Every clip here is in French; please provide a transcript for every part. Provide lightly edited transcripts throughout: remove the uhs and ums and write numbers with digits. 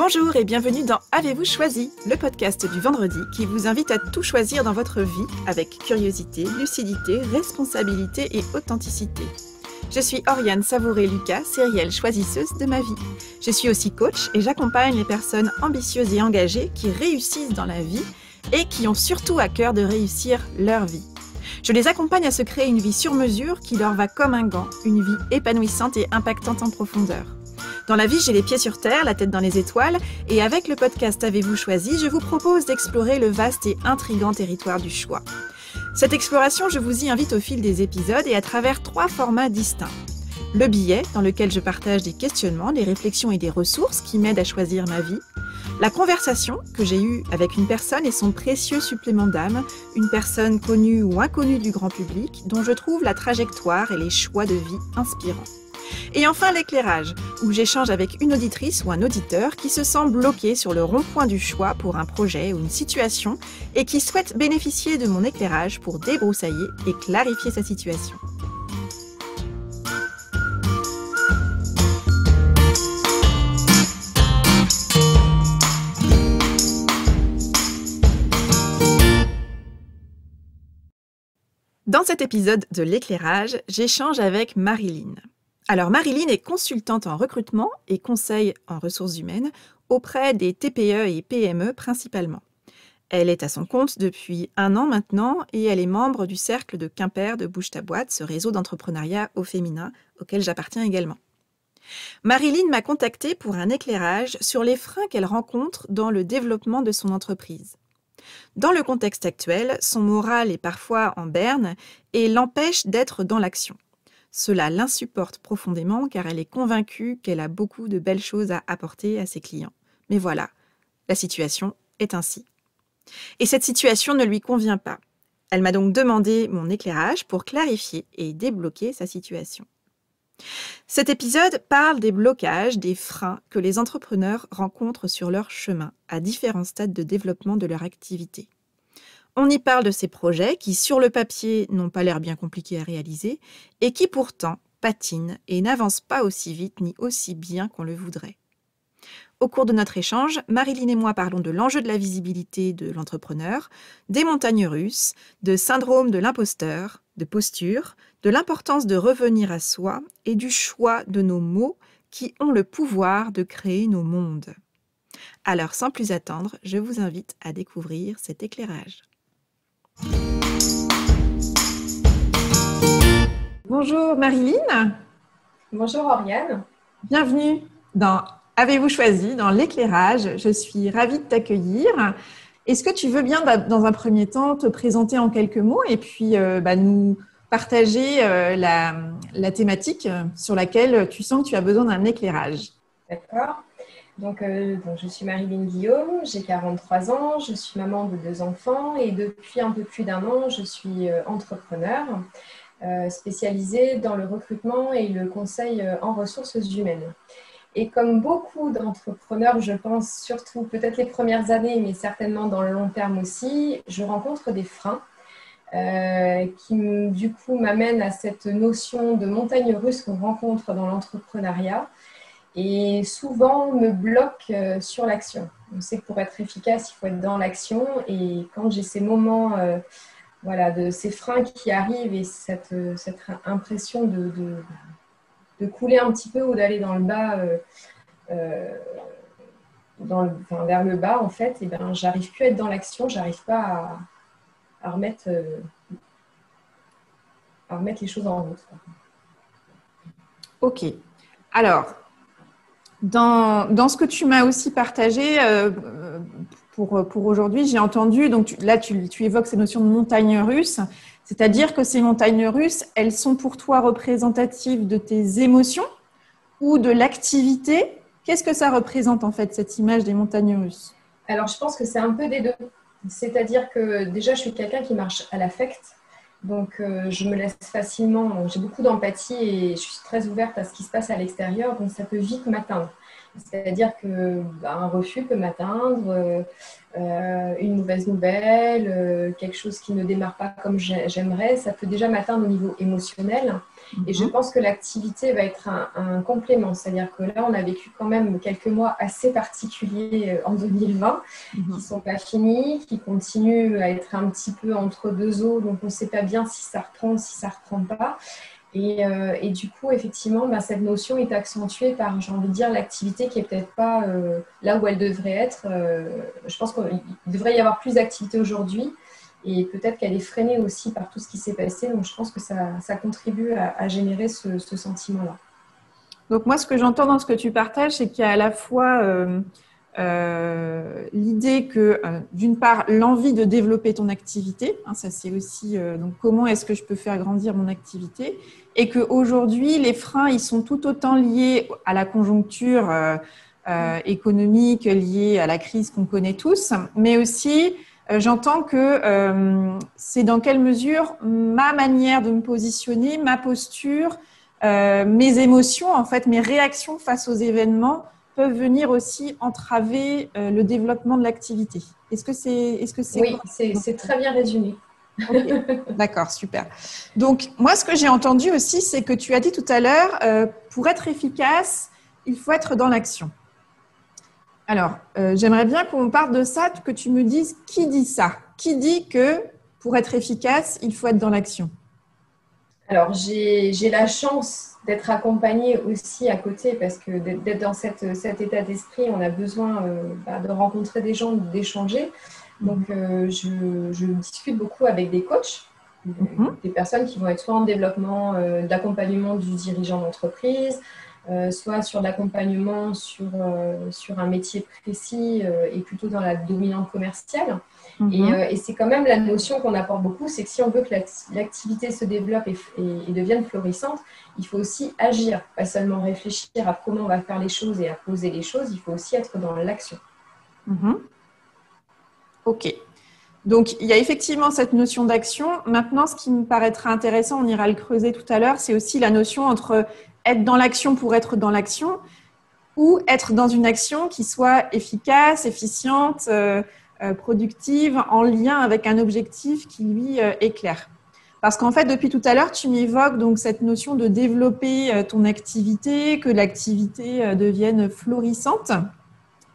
Bonjour et bienvenue dans Avez-vous choisi, le podcast du vendredi qui vous invite à tout choisir dans votre vie avec curiosité, lucidité, responsabilité et authenticité. Je suis Oriane Savouré-Lucas, sérielle choisisseuse de ma vie. Je suis aussi coach et j'accompagne les personnes ambitieuses et engagées qui réussissent dans la vie et qui ont surtout à cœur de réussir leur vie. Je les accompagne à se créer une vie sur mesure qui leur va comme un gant, une vie épanouissante et impactante en profondeur. Dans la vie, j'ai les pieds sur terre, la tête dans les étoiles, et avec le podcast Avez-vous choisi, je vous propose d'explorer le vaste et intriguant territoire du choix. Cette exploration, je vous y invite au fil des épisodes et à travers 3 formats distincts. Le billet, dans lequel je partage des questionnements, des réflexions et des ressources qui m'aident à choisir ma vie. La conversation que j'ai eue avec une personne et son précieux supplément d'âme, une personne connue ou inconnue du grand public, dont je trouve la trajectoire et les choix de vie inspirants. Et enfin l'éclairage, où j'échange avec une auditrice ou un auditeur qui se sent bloqué sur le rond-point du choix pour un projet ou une situation et qui souhaite bénéficier de mon éclairage pour débroussailler et clarifier sa situation. Dans cet épisode de l'éclairage, j'échange avec Marilyn. Alors Marilyn est consultante en recrutement et conseil en ressources humaines auprès des TPE et PME principalement. Elle est à son compte depuis 1 an maintenant et elle est membre du cercle de Quimper de Bouge ta boîte, ce réseau d'entrepreneuriat au féminin auquel j'appartiens également. Marilyn m'a contactée pour un éclairage sur les freins qu'elle rencontre dans le développement de son entreprise. Dans le contexte actuel, son moral est parfois en berne et l'empêche d'être dans l'action. Cela l'insupporte profondément car elle est convaincue qu'elle a beaucoup de belles choses à apporter à ses clients. Mais voilà, la situation est ainsi. Et cette situation ne lui convient pas. Elle m'a donc demandé mon éclairage pour clarifier et débloquer sa situation. Cet épisode parle des blocages, des freins que les entrepreneurs rencontrent sur leur chemin à différents stades de développement de leur activité. On y parle de ces projets qui, sur le papier, n'ont pas l'air bien compliqués à réaliser et qui, pourtant, patinent et n'avancent pas aussi vite ni aussi bien qu'on le voudrait. Au cours de notre échange, Marilyn et moi parlons de l'enjeu de la visibilité de l'entrepreneur, des montagnes russes, de syndrome de l'imposteur, de posture, de l'importance de revenir à soi et du choix de nos mots qui ont le pouvoir de créer nos mondes. Alors, sans plus attendre, je vous invite à découvrir cet éclairage. Bonjour Marilyn. Bonjour Oriane. Bienvenue dans Avez-vous choisi, dans l'éclairage. Je suis ravie de t'accueillir. Est-ce que tu veux bien, dans un premier temps, te présenter en quelques mots et puis nous partager la thématique sur laquelle tu sens que tu as besoin d'un éclairage? D'accord. Donc, je suis Marilyn Guillaume, j'ai 43 ans, je suis maman de 2 enfants et depuis un peu plus d'1 an, je suis entrepreneur spécialisée dans le recrutement et le conseil en ressources humaines. Et comme beaucoup d'entrepreneurs, je pense surtout peut-être les premières années, mais certainement dans le long terme aussi, je rencontre des freins qui du coup m'amènent à cette notion de montagne russe qu'on rencontre dans l'entrepreneuriat. Et souvent me bloque sur l'action. On sait que pour être efficace, il faut être dans l'action. Et quand j'ai ces moments, de ces freins qui arrivent et cette impression de couler un petit peu ou d'aller dans le bas, vers le bas en fait, et ben, j'arrive plus à être dans l'action, j'arrive pas à remettre les choses en route. Ok. Alors, dans ce que tu m'as aussi partagé pour aujourd'hui, j'ai entendu, donc tu évoques ces notions de montagnes russes, c'est-à-dire que ces montagnes russes, elles sont pour toi représentatives de tes émotions ou de l'activité. Qu'est-ce que ça représente en fait, cette image des montagnes russes? Alors, je pense que c'est un peu des deux. C'est-à-dire que déjà, je suis quelqu'un qui marche à l'affect. Donc, je me laisse facilement, j'ai beaucoup d'empathie et je suis très ouverte à ce qui se passe à l'extérieur, donc ça peut vite m'atteindre. C'est-à-dire que un refus peut m'atteindre, une mauvaise nouvelle, quelque chose qui ne démarre pas comme j'aimerais, ça peut déjà m'atteindre au niveau émotionnel. Et je pense que l'activité va être un complément. C'est-à-dire que là, on a vécu quand même quelques mois assez particuliers en 2020, qui ne sont pas finis, qui continuent à être un petit peu entre deux eaux. Donc, on ne sait pas bien si ça reprend, si ça ne reprend pas. Et du coup, effectivement, cette notion est accentuée par, j'ai envie de dire, l'activité qui n'est peut-être pas là où elle devrait être. Je pense qu'il devrait y avoir plus d'activité aujourd'hui et peut-être qu'elle est freinée aussi par tout ce qui s'est passé. Donc, je pense que ça contribue à générer ce sentiment-là. Donc moi, ce que j'entends dans ce que tu partages, c'est qu'il y a à la fois l'idée que, d'une part, l'envie de développer ton activité, hein, ça c'est aussi donc comment est-ce que je peux faire grandir mon activité, et qu'aujourd'hui, les freins, ils sont tout autant liés à la conjoncture économique, liée à la crise qu'on connaît tous, mais aussi j'entends que c'est dans quelle mesure ma manière de me positionner, ma posture, mes émotions, en fait, mes réactions face aux événements peuvent venir aussi entraver le développement de l'activité. Est-ce que c'est Oui, c'est très bien résumé. Okay. D'accord, super. Donc, moi, ce que j'ai entendu aussi, c'est que tu as dit tout à l'heure, pour être efficace, il faut être dans l'action. Alors, j'aimerais bien qu'on parle de ça, que tu me dises qui dit ça. Qui dit que pour être efficace, il faut être dans l'action? Alors, j'ai la chance d'être accompagnée aussi à côté parce que d'être dans cet état d'esprit, on a besoin de rencontrer des gens, d'échanger. Donc, je discute beaucoup avec des coachs, des personnes qui vont être soit en développement, d'accompagnement du dirigeant d'entreprise, soit sur l'accompagnement sur un métier précis et plutôt dans la dominante commerciale. Et c'est quand même la notion qu'on apporte beaucoup, c'est que si on veut que l'activité se développe et devienne florissante, il faut aussi agir, pas seulement réfléchir à comment on va faire les choses et à poser les choses, il faut aussi être dans l'action. Ok. Donc, il y a effectivement cette notion d'action. Maintenant, ce qui me paraîtra intéressant, on ira le creuser tout à l'heure, c'est aussi la notion entre être dans l'action pour être dans l'action ou être dans une action qui soit efficace, efficiente, productive, en lien avec un objectif qui, lui, est clair. Parce qu'en fait, depuis tout à l'heure, tu m'évoques donc cette notion de développer ton activité, que l'activité devienne florissante.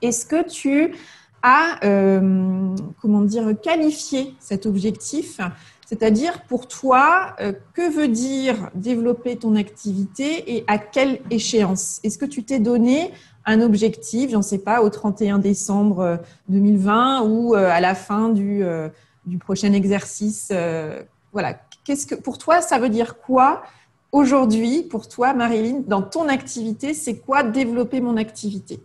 Est-ce que tu as, qualifié cet objectif? C'est-à-dire, pour toi, que veut dire développer ton activité et à quelle échéance? Est-ce que tu t'es donné un objectif, j'en sais pas, au 31 décembre 2020 ou à la fin du prochain exercice? Voilà. Qu'est-ce que, pour toi, ça veut dire quoi aujourd'hui, pour toi, Marilyn, dans ton activité, c'est quoi développer mon activité?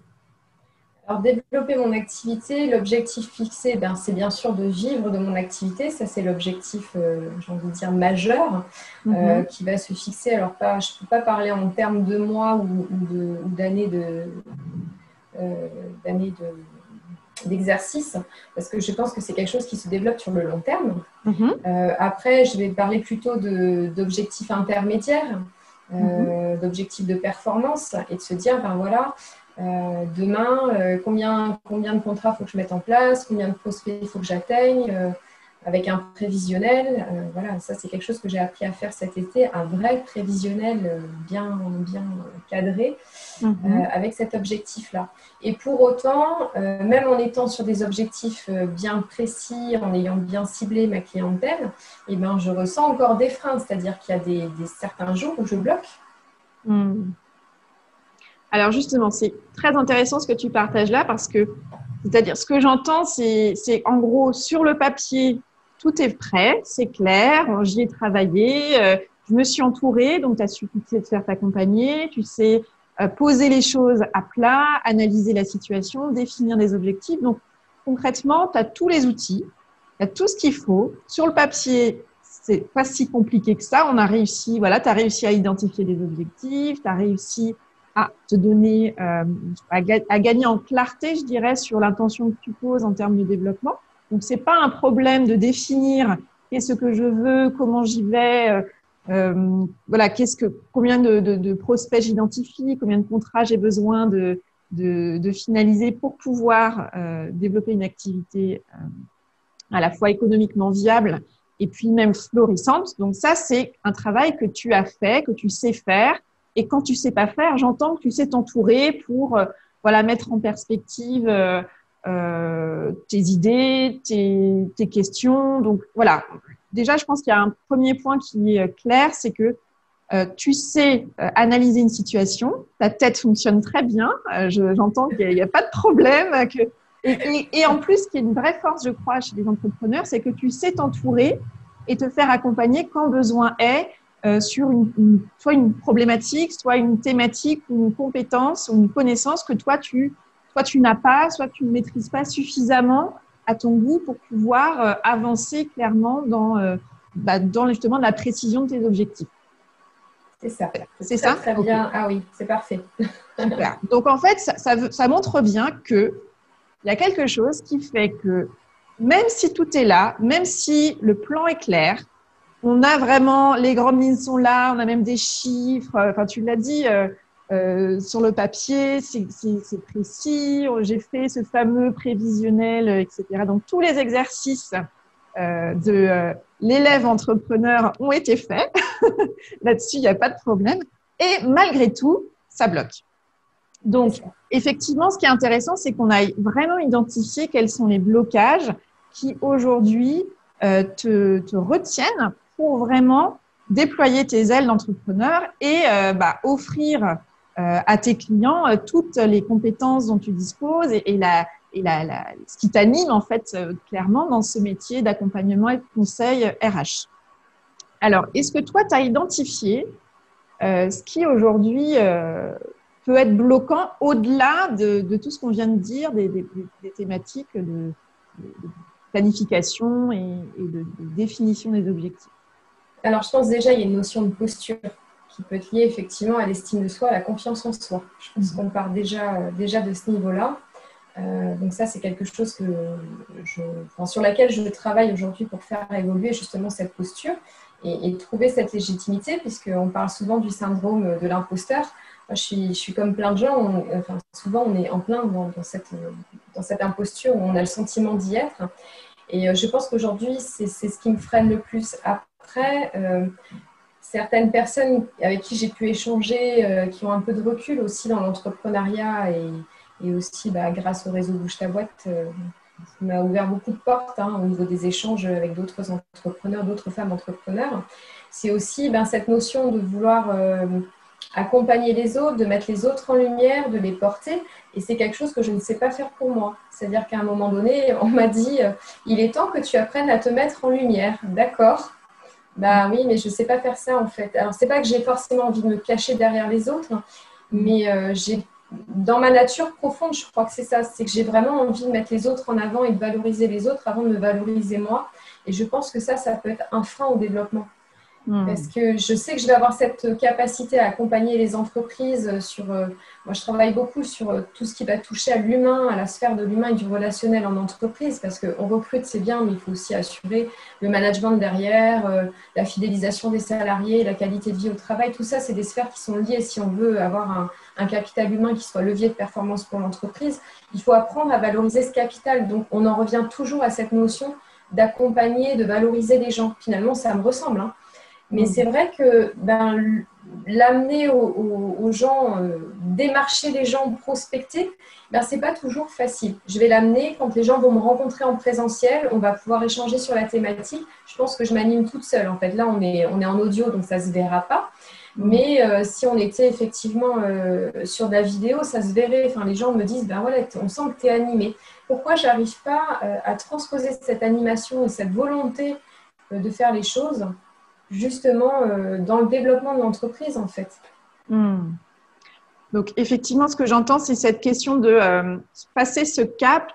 Alors, développer mon activité, l'objectif fixé, c'est bien sûr de vivre de mon activité. Ça, c'est l'objectif, j'ai envie de dire, majeur qui va se fixer. Alors, je ne peux pas parler en termes de mois ou d'années d'exercice parce que je pense que c'est quelque chose qui se développe sur le long terme. Après, je vais parler plutôt d'objectifs intermédiaires, d'objectifs de performance et de se dire, voilà, demain, combien de contrats il faut que je mette en place, combien de prospects il faut que j'atteigne, avec un prévisionnel. Voilà, ça c'est quelque chose que j'ai appris à faire cet été, un vrai prévisionnel bien cadré avec cet objectif-là. Et pour autant, même en étant sur des objectifs bien précis, en ayant bien ciblé ma clientèle, je ressens encore des freins, c'est-à-dire qu'il y a des certains jours où je bloque. Alors justement, c'est très intéressant ce que tu partages là parce que, c'est-à-dire, ce que j'entends, c'est en gros, sur le papier, tout est prêt, c'est clair, j'y ai travaillé, je me suis entourée, donc tu as su de faire t'accompagner, tu sais poser les choses à plat, analyser la situation, définir des objectifs. Donc concrètement, tu as tous les outils, tu as tout ce qu'il faut. Sur le papier, c'est pas si compliqué que ça. On a réussi, voilà, tu as réussi à identifier des objectifs, tu as réussi à te donner, à gagner en clarté, je dirais, sur l'intention que tu poses en termes de développement. Donc, c'est pas un problème de définir qu'est-ce que je veux, comment j'y vais, voilà, combien de prospects j'identifie, combien de contrats j'ai besoin de de finaliser pour pouvoir développer une activité à la fois économiquement viable et puis même florissante. Donc ça, c'est un travail que tu as fait, que tu sais faire. Et quand tu sais pas faire, j'entends que tu sais t'entourer pour voilà, mettre en perspective tes idées, tes questions. Donc voilà, déjà, je pense qu'il y a un premier point qui est clair, c'est que tu sais analyser une situation, ta tête fonctionne très bien, j'entends qu'il n'y a pas de problème. Et en plus, ce qui est une vraie force, je crois, chez les entrepreneurs, c'est que tu sais t'entourer et te faire accompagner quand besoin est sur soit une problématique, soit une thématique ou une compétence ou une connaissance que toi, soit tu n'as pas, soit tu ne maîtrises pas suffisamment à ton goût pour pouvoir avancer clairement dans justement la précision de tes objectifs. C'est ça. C'est ça? Très bien. Okay. Ah oui, c'est parfait. Super. Donc, en fait, ça montre bien qu'il y a quelque chose qui fait que même si tout est là, même si le plan est clair, on a vraiment, les grandes lignes sont là, on a même des chiffres. Enfin, tu l'as dit, sur le papier, c'est précis. J'ai fait ce fameux prévisionnel, etc. Donc, tous les exercices de l'élève entrepreneur ont été faits. Là-dessus, il n'y a pas de problème. Et malgré tout, ça bloque. Donc, effectivement, ce qui est intéressant, c'est qu'on a vraiment identifié quels sont les blocages qui, aujourd'hui, te retiennent pour vraiment déployer tes ailes d'entrepreneur et offrir à tes clients toutes les compétences dont tu disposes et ce qui t'anime, en fait, clairement, dans ce métier d'accompagnement et de conseil RH. Alors, est-ce que toi, tu as identifié ce qui, aujourd'hui, peut être bloquant au-delà de tout ce qu'on vient de dire, des thématiques de planification et de définition des objectifs? Alors, je pense déjà il y a une notion de posture qui peut être liée effectivement à l'estime de soi, à la confiance en soi. Je pense qu'on part déjà de ce niveau-là. Donc ça, c'est quelque chose sur laquelle je travaille aujourd'hui pour faire évoluer justement cette posture et trouver cette légitimité, puisqu'on parle souvent du syndrome de l'imposteur. Moi, je suis comme plein de gens, souvent on est en plein dans cette imposture où on a le sentiment d'y être. Et je pense qu'aujourd'hui, c'est ce qui me freine le plus. Après, certaines personnes avec qui j'ai pu échanger, qui ont un peu de recul aussi dans l'entrepreneuriat et aussi grâce au réseau Bouge ta boîte, ça m'a ouvert beaucoup de portes au niveau des échanges avec d'autres entrepreneurs, d'autres femmes entrepreneurs. C'est aussi cette notion de vouloir accompagner les autres, de mettre les autres en lumière, de les porter. Et c'est quelque chose que je ne sais pas faire pour moi. C'est-à-dire qu'à un moment donné, on m'a dit « Il est temps que tu apprennes à te mettre en lumière. » D'accord. Bah oui, mais je ne sais pas faire ça en fait. Alors, c'est pas que j'ai forcément envie de me cacher derrière les autres, mais dans ma nature profonde, je crois que c'est ça. C'est que j'ai vraiment envie de mettre les autres en avant et de valoriser les autres avant de me valoriser moi. Et je pense que ça peut être un frein au développement. Parce que je sais que je vais avoir cette capacité à accompagner les entreprises sur… moi, je travaille beaucoup sur tout ce qui va toucher à l'humain, à la sphère de l'humain et du relationnel en entreprise, parce qu'on recrute, c'est bien, mais il faut aussi assurer le management derrière, la fidélisation des salariés, la qualité de vie au travail. Tout ça, c'est des sphères qui sont liées. Si on veut avoir un capital humain qui soit levier de performance pour l'entreprise, il faut apprendre à valoriser ce capital. Donc, on en revient toujours à cette notion d'accompagner, de valoriser les gens. Finalement, ça me ressemble, hein. Mais c'est vrai que l'amener aux gens, démarcher les gens, prospecter, c'est pas toujours facile. Je vais l'amener quand les gens vont me rencontrer en présentiel, on va pouvoir échanger sur la thématique. Je pense que je m'anime toute seule. En fait, là, on est en audio, donc ça se verra pas. Mais si on était effectivement sur de la vidéo, ça se verrait. Enfin, les gens me disent, voilà, on sent que tu es animé. Pourquoi j'arrive pas à transposer cette animation et cette volonté de faire les choses justement dans le développement de l'entreprise, en fait. Donc, effectivement, ce que j'entends, c'est cette question de passer ce cap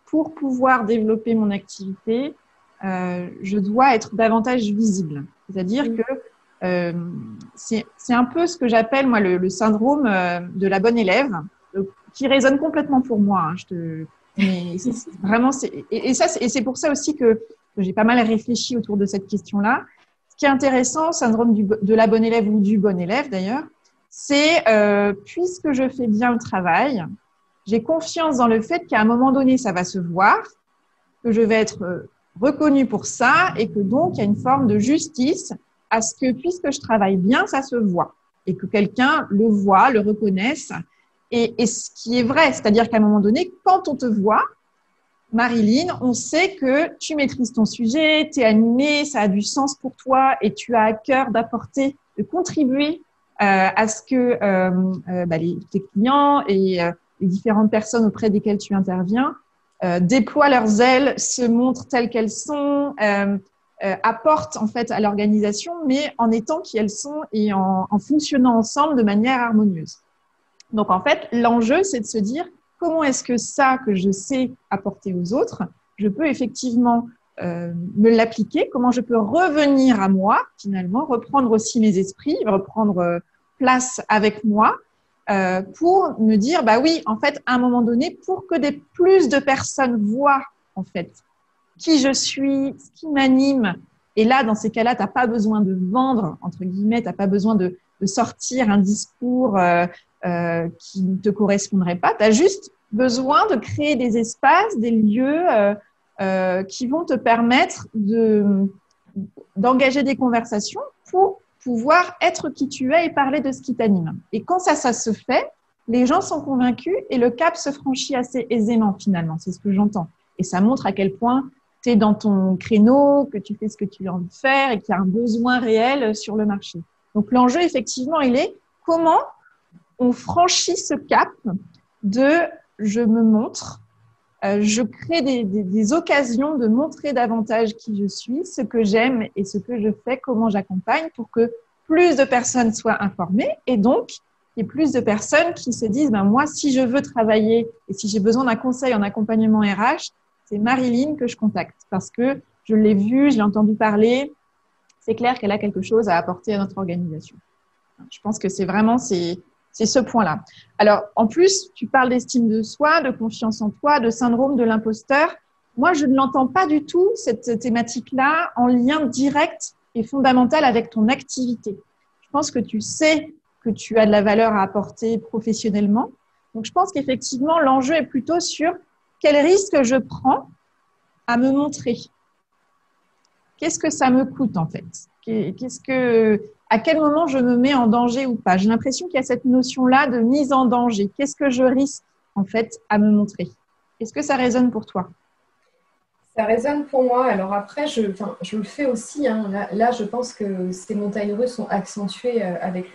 pour pouvoir développer mon activité, je dois être davantage visible. C'est-à-dire que c'est un peu ce que j'appelle, moi, le syndrome de la bonne élève, qui résonne complètement pour moi. Mais vraiment, c'est pour ça aussi que j'ai pas mal réfléchi autour de cette question-là. Ce qui est intéressant, syndrome de la bonne élève ou du bon élève d'ailleurs, c'est puisque je fais bien le travail, j'ai confiance dans le fait qu'à un moment donné, ça va se voir, que je vais être reconnue pour ça et que donc, il y a une forme de justice à ce que, puisque je travaille bien, ça se voit et que quelqu'un le voit, le reconnaisse. Et ce qui est vrai, c'est-à-dire qu'à un moment donné, quand on te voit, Marilyn, on sait que tu maîtrises ton sujet, tu es animée, ça a du sens pour toi et tu as à cœur d'apporter, de contribuer à ce que tes clients et les différentes personnes auprès desquelles tu interviens déploient leurs ailes, se montrent telles qu'elles sont, apportent en fait à l'organisation, mais en étant qui elles sont et en fonctionnant ensemble de manière harmonieuse. Donc en fait, l'enjeu, c'est de se dire comment est-ce que ça que je sais apporter aux autres, je peux effectivement me l'appliquer, comment je peux revenir à moi, finalement, reprendre aussi mes esprits, reprendre place avec moi pour me dire, bah oui, en fait, à un moment donné, pour que plus de personnes voient, en fait, qui je suis, ce qui m'anime. Et là, dans ces cas-là, tu n'as pas besoin de vendre, entre guillemets, tu n'as pas besoin de sortir un discours qui ne te correspondrait pas. Tu as juste besoin de créer des espaces, des lieux qui vont te permettre d'engager des conversations pour pouvoir être qui tu es et parler de ce qui t'anime. Et quand ça se fait, les gens sont convaincus et le cap se franchit assez aisément finalement. C'est ce que j'entends. Et ça montre à quel point tu es dans ton créneau, que tu fais ce que tu as envie de faire et qu'il y a un besoin réel sur le marché. Donc l'enjeu, effectivement, il est comment on franchit ce cap de je me montre, je crée des occasions de montrer davantage qui je suis, ce que j'aime et ce que je fais, comment j'accompagne pour que plus de personnes soient informées et donc il y ait plus de personnes qui se disent moi, si je veux travailler et si j'ai besoin d'un conseil en accompagnement RH, c'est Marilyn que je contacte parce que je l'ai vue, je l'ai entendu parler. C'est clair qu'elle a quelque chose à apporter à notre organisation. Je pense que c'est ce point-là. Alors, en plus, tu parles d'estime de soi, de confiance en toi, de syndrome de l'imposteur. Moi, je ne l'entends pas du tout, cette thématique-là, en lien direct et fondamental avec ton activité. Je pense que tu sais que tu as de la valeur à apporter professionnellement. Donc, je pense qu'effectivement, l'enjeu est plutôt sur quel risque je prends à me montrer. Qu'est-ce que ça me coûte, en fait? À quel moment je me mets en danger ou pas? J'ai l'impression qu'il y a cette notion-là de mise en danger. Qu'est-ce que je risque, en fait, à me montrer? Est-ce que ça résonne pour toi? Ça résonne pour moi. Alors après, je le fais aussi. Là, je pense que ces montagnes russes sont accentuées avec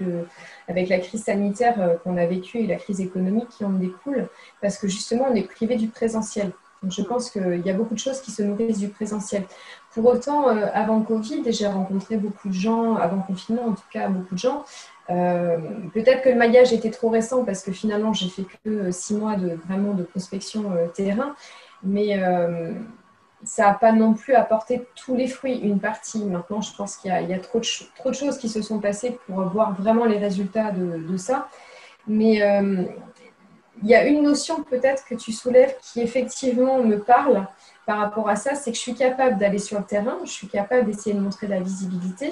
la crise sanitaire qu'on a vécue et la crise économique qui en découle, parce que justement, on est privé du présentiel. Donc, je pense qu'il y a beaucoup de choses qui se nourrissent du présentiel. Pour autant, avant Covid, j'ai rencontré beaucoup de gens, avant confinement en tout cas, beaucoup de gens. Peut-être que le maillage était trop récent parce que finalement, j'ai fait que 6 mois vraiment de prospection terrain. Mais ça n'a pas non plus apporté tous les fruits, une partie. Maintenant, je pense qu'il y a trop de choses qui se sont passées pour voir vraiment les résultats de ça. Mais il y a une notion peut-être que tu soulèves qui effectivement me parle par rapport à ça, c'est que je suis capable d'aller sur le terrain, je suis capable d'essayer de montrer de la visibilité,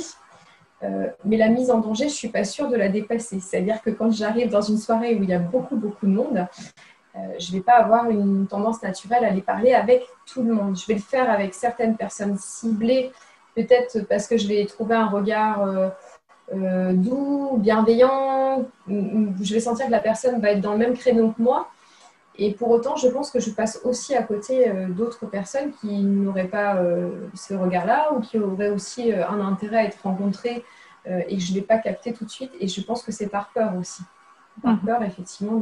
mais la mise en danger, je ne suis pas sûre de la dépasser. C'est-à-dire que quand j'arrive dans une soirée où il y a beaucoup, beaucoup de monde, je ne vais pas avoir une tendance naturelle à aller parler avec tout le monde. Je vais le faire avec certaines personnes ciblées, peut-être parce que je vais trouver un regard doux, bienveillant, où je vais sentir que la personne va être dans le même créneau que moi. Et pour autant, je pense que je passe aussi à côté d'autres personnes qui n'auraient pas ce regard-là ou qui auraient aussi un intérêt à être rencontrées et que je ne vais pas capter tout de suite. Et je pense que c'est par peur aussi. Par peur, effectivement,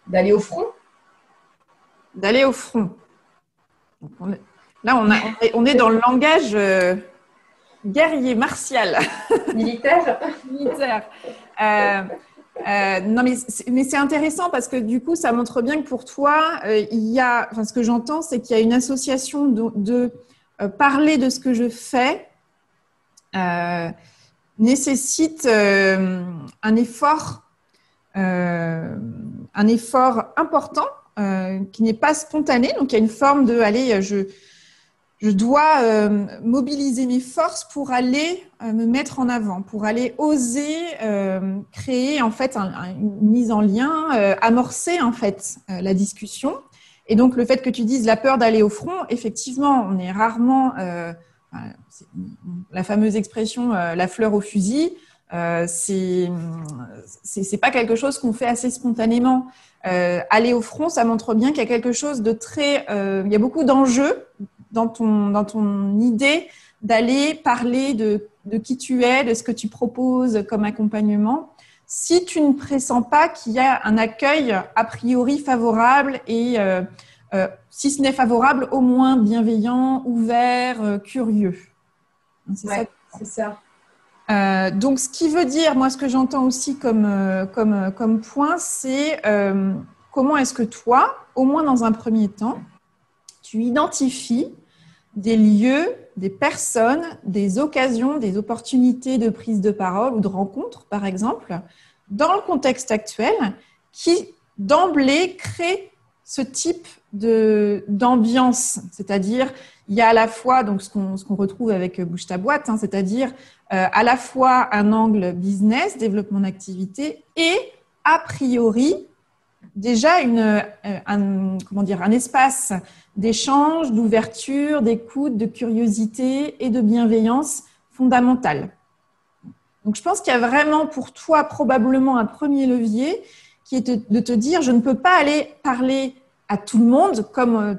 d'aller au front. D'aller au front. Donc on est dans le langage guerrier, martial. Militaire. Militaire. Non, mais c'est intéressant parce que du coup, ça montre bien que pour toi, ce que j'entends, c'est qu'il y a une association de parler de ce que je fais nécessite un effort important qui n'est pas spontané. Donc, il y a une forme de, je dois mobiliser mes forces pour aller me mettre en avant, pour aller oser créer en fait une mise en lien, amorcer en fait la discussion. Et donc le fait que tu dises la peur d'aller au front, effectivement, on est rarement la fameuse expression la fleur au fusil. C'est pas quelque chose qu'on fait assez spontanément. Aller au front, ça montre bien qu'il y a quelque chose de très, il y a beaucoup d'enjeux dans ton idée d'aller parler de qui tu es, de ce que tu proposes comme accompagnement, si tu ne pressens pas qu'il y a un accueil a priori favorable et si ce n'est favorable, au moins bienveillant, ouvert, curieux. C'est ouais, ça. C'est ça. Donc, ce qui veut dire, moi, ce que j'entends aussi comme point, c'est comment est-ce que toi, au moins dans un premier temps, tu identifies des lieux, des personnes, des occasions, des opportunités de prise de parole ou de rencontre, par exemple, dans le contexte actuel, qui d'emblée créent ce type d'ambiance. C'est-à-dire, il y a à la fois donc, ce qu'on retrouve avec Bouge ta boîte, hein, c'est-à-dire à la fois un angle business, développement d'activité, et a priori, déjà un espace d'échange, d'ouverture, d'écoute, de curiosité et de bienveillance fondamentale. Donc, je pense qu'il y a vraiment pour toi probablement un premier levier qui est de te dire, je ne peux pas aller parler à tout le monde, comme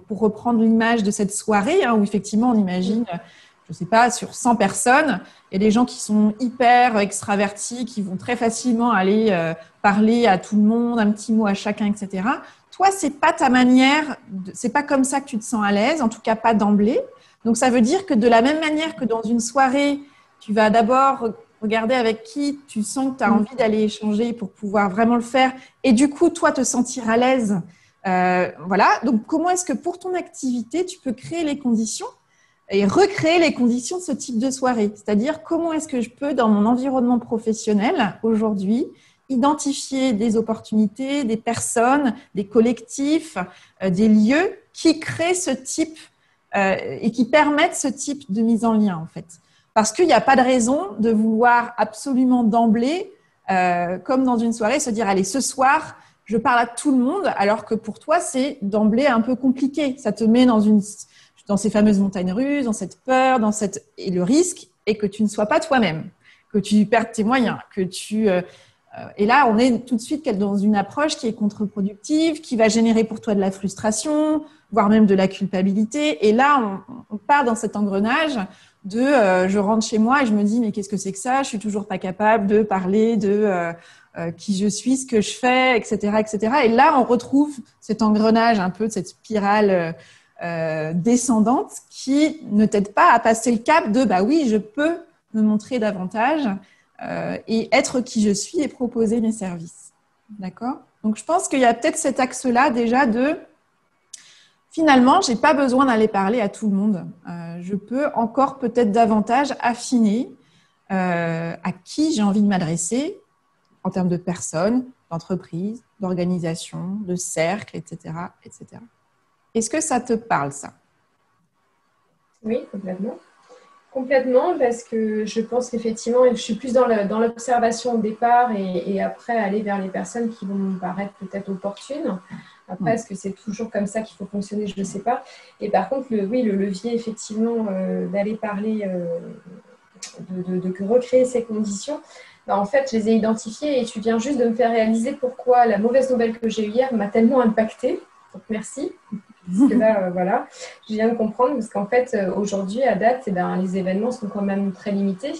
pour reprendre l'image de cette soirée, hein, où effectivement on imagine, je ne sais pas, sur 100 personnes, il y a des gens qui sont hyper extravertis, qui vont très facilement aller parler à tout le monde, un petit mot à chacun, etc. Toi, c'est pas ta manière, c'est pas comme ça que tu te sens à l'aise, en tout cas pas d'emblée. Donc, ça veut dire que de la même manière que dans une soirée, tu vas d'abord regarder avec qui tu sens que tu as envie d'aller échanger pour pouvoir vraiment le faire et du coup, toi, te sentir à l'aise. Voilà. Donc, comment est-ce que pour ton activité, tu peux créer les conditions et recréer les conditions de ce type de soirée? C'est-à-dire, comment est-ce que je peux, dans mon environnement professionnel, aujourd'hui, identifier des opportunités, des personnes, des collectifs, des lieux qui créent ce type et qui permettent ce type de mise en lien, en fait. Parce qu'il n'y a pas de raison de vouloir absolument d'emblée, comme dans une soirée, se dire « Allez, ce soir, je parle à tout le monde », alors que pour toi, c'est d'emblée un peu compliqué. Ça te met dans ces fameuses montagnes russes, dans cette peur, et le risque est que tu ne sois pas toi-même, que tu perdes tes moyens, que tu… et là, on est tout de suite dans une approche qui est contre-productive, qui va générer pour toi de la frustration, voire même de la culpabilité. Et là, on part dans cet engrenage je rentre chez moi et je me dis mais qu'est-ce que c'est que ça? Je suis toujours pas capable de parler de qui je suis, ce que je fais, etc., etc. Et là, on retrouve cet engrenage un peu de cette spirale descendante qui ne t'aide pas à passer le cap de bah oui, je peux me montrer davantage et être qui je suis et proposer mes services. D'accord? Donc, je pense qu'il y a peut-être cet axe-là déjà de finalement, je n'ai pas besoin d'aller parler à tout le monde. Je peux encore peut-être davantage affiner à qui j'ai envie de m'adresser en termes de personnes, d'entreprises, d'organisations, de cercles, etc., etc. Est-ce que ça te parle, ça? Oui, complètement. Complètement, parce que je pense qu'effectivement, je suis plus dans l'observation au départ et après aller vers les personnes qui vont me paraître peut-être opportunes. Après, est-ce que c'est toujours comme ça qu'il faut fonctionner? Je ne sais pas. Et par contre, le levier, effectivement, d'aller parler, de recréer ces conditions, bah, en fait, je les ai identifiées et tu viens juste de me faire réaliser pourquoi la mauvaise nouvelle que j'ai eue hier m'a tellement impactée. Donc, merci. Parce que là, voilà, je viens de comprendre parce qu'en fait, aujourd'hui, à date, les événements sont quand même très limités.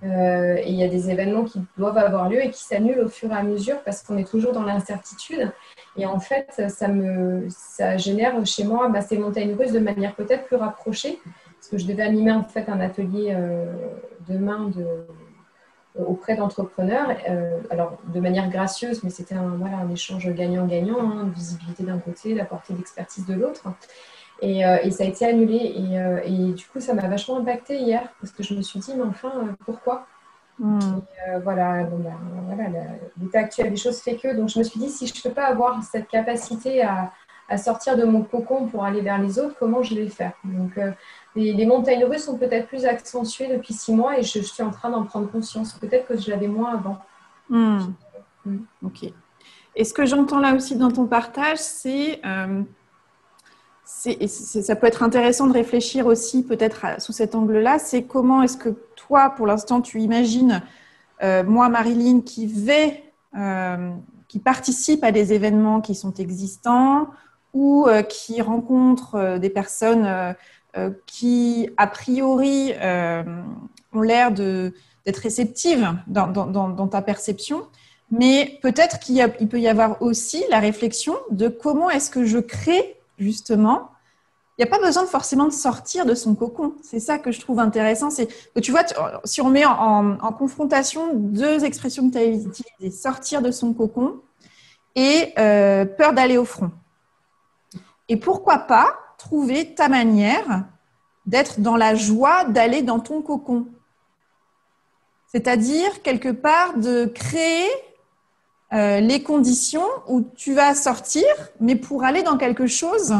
Et il y a des événements qui doivent avoir lieu et qui s'annulent au fur et à mesure parce qu'on est toujours dans l'incertitude. Et en fait, ça génère chez moi ces montagnes russes de manière peut-être plus rapprochée. Parce que je devais animer en fait un atelier demain auprès d'entrepreneurs, alors de manière gracieuse, mais c'était un échange gagnant-gagnant, hein, de visibilité d'un côté, d'apporter d'expertise de l'autre. Et ça a été annulé. Et du coup, ça m'a vachement impacté hier, parce que je me suis dit, mais enfin, pourquoi voilà, l'état actuel des choses fait que. Donc, je me suis dit, si je ne peux pas avoir cette capacité à à sortir de mon cocon pour aller vers les autres, comment je vais le faire. Donc, les montagnes russes sont peut-être plus accentuées depuis 6 mois et je suis en train d'en prendre conscience. Peut-être que je l'avais moins avant. Ok. Et ce que j'entends là aussi dans ton partage, ça peut être intéressant de réfléchir aussi peut-être sous cet angle-là, c'est comment est-ce que toi, pour l'instant, tu imagines, moi, Marilyn, qui participe à des événements qui sont existants ou qui rencontre des personnes qui, a priori, ont l'air d'être réceptives dans ta perception. Mais peut-être qu'il peut y avoir aussi la réflexion de comment est-ce que je crée justement. Il n'y a pas besoin forcément de sortir de son cocon. C'est ça que je trouve intéressant. C'est que tu vois, si on met en confrontation 2 expressions que tu as utilisées, sortir de son cocon et peur d'aller au front. Et pourquoi pas trouver ta manière d'être dans la joie d'aller dans ton cocon. C'est-à-dire, quelque part, de créer les conditions où tu vas sortir, mais pour aller dans quelque chose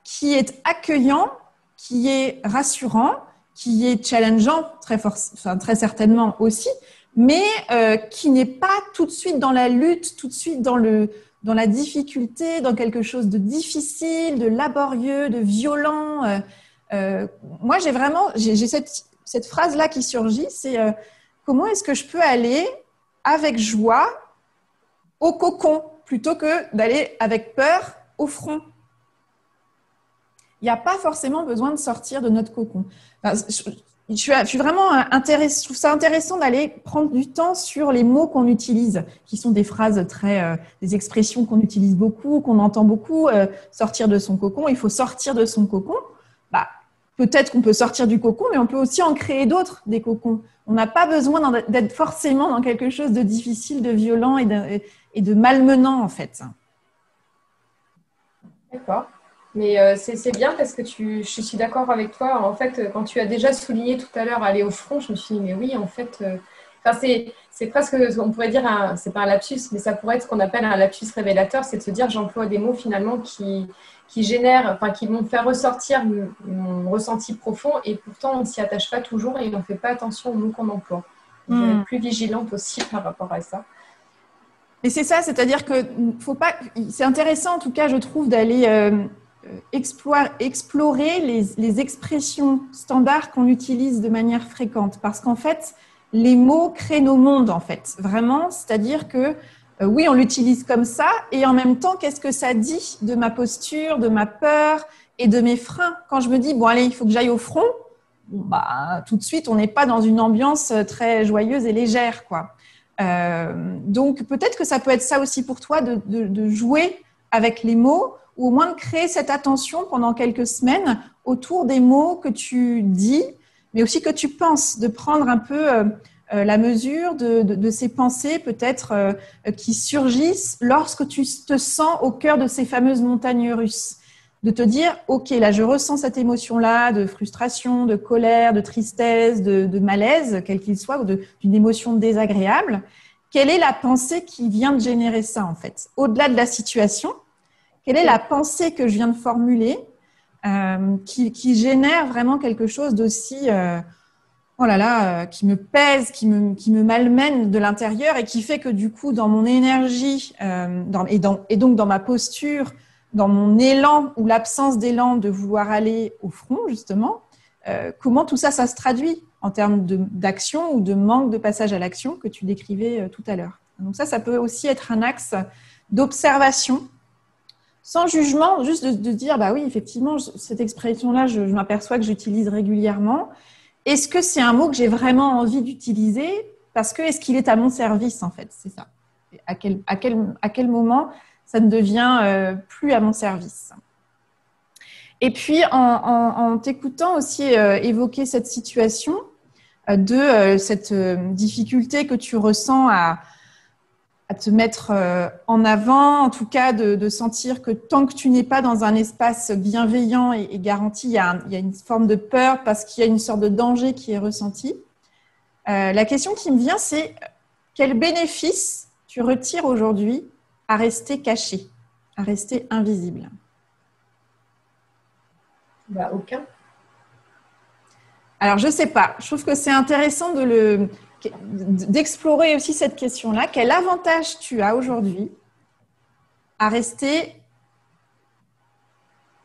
qui est accueillant, qui est rassurant, qui est challengeant, très certainement aussi, mais qui n'est pas tout de suite dans la lutte, tout de suite dans la difficulté, dans quelque chose de difficile, de laborieux, de violent. Moi, j'ai cette phrase-là qui surgit, c'est comment est-ce que je peux aller avec joie au cocon plutôt que d'aller avec peur au front. Il n'y a pas forcément besoin de sortir de notre cocon. Enfin, je suis vraiment intéressée. Je trouve ça intéressant d'aller prendre du temps sur les mots qu'on utilise, qui sont des phrases des expressions qu'on utilise beaucoup, qu'on entend beaucoup. Sortir de son cocon, il faut sortir de son cocon. Peut-être qu'on peut sortir du cocon, mais on peut aussi en créer d'autres, des cocons. On n'a pas besoin d'être forcément dans quelque chose de difficile, de violent et de malmenant, en fait. D'accord. Mais c'est bien parce que je suis d'accord avec toi. En fait, quand tu as déjà souligné tout à l'heure aller au front, je me suis dit, mais oui, en fait, c'est presque, on pourrait dire, c'est pas un lapsus, mais ça pourrait être ce qu'on appelle un lapsus révélateur, c'est de se dire, j'emploie des mots finalement qui génèrent, qui vont faire ressortir mon ressenti profond et pourtant on ne s'y attache pas toujours et on ne fait pas attention aux mots qu'on emploie. Je vais être plus vigilante aussi par rapport à ça. Et c'est ça, c'est-à-dire que c'est intéressant en tout cas, je trouve, d'aller explorer les expressions standards qu'on utilise de manière fréquente, parce qu'en fait, les mots créent nos mondes, en fait, vraiment, c'est-à-dire que oui, on l'utilise comme ça, et en même temps, qu'est-ce que ça dit de ma posture, de ma peur et de mes freins? Quand je me dis, bon, allez, il faut que j'aille au front, tout de suite, on n'est pas dans une ambiance très joyeuse et légère, quoi. Donc, peut-être que ça peut être ça aussi pour toi, de jouer avec les mots, ou au moins de créer cette attention pendant quelques semaines autour des mots que tu dis, mais aussi que tu penses, de prendre un peu la mesure de ces pensées peut-être qui surgissent lorsque tu te sens au cœur de ces fameuses montagnes russes. De te dire, ok, là je ressens cette émotion-là de frustration, de colère, de tristesse, de malaise, quel qu'il soit, ou d'une émotion désagréable. Quelle est la pensée qui vient de générer ça en fait? Au-delà de la situation, quelle est la pensée que je viens de formuler qui génère vraiment quelque chose d'aussi qui me pèse, qui me malmène de l'intérieur et qui fait que du coup, dans mon énergie et donc dans ma posture, dans mon élan ou l'absence d'élan de vouloir aller au front, justement, comment tout ça se traduit en termes d'action ou de manque de passage à l'action que tu décrivais tout à l'heure. Donc ça peut aussi être un axe d'observation, sans jugement, juste de dire, oui, effectivement, cette expression-là, je m'aperçois que j'utilise régulièrement. Est-ce que c'est un mot que j'ai vraiment envie d'utiliser? Parce que est-ce qu'il est à mon service, en fait? C'est ça. À quel moment ça ne devient plus à mon service? Et puis, en t'écoutant aussi évoquer cette situation de cette difficulté que tu ressens à te mettre en avant, en tout cas de sentir que tant que tu n'es pas dans un espace bienveillant et garanti, il y a une forme de peur parce qu'il y a une sorte de danger qui est ressenti. La question qui me vient, c'est quel bénéfice tu retires aujourd'hui à rester caché, à rester invisible? Bah, aucun. Alors, je ne sais pas. Je trouve que c'est intéressant d'explorer aussi cette question-là. Quel avantage tu as aujourd'hui à rester,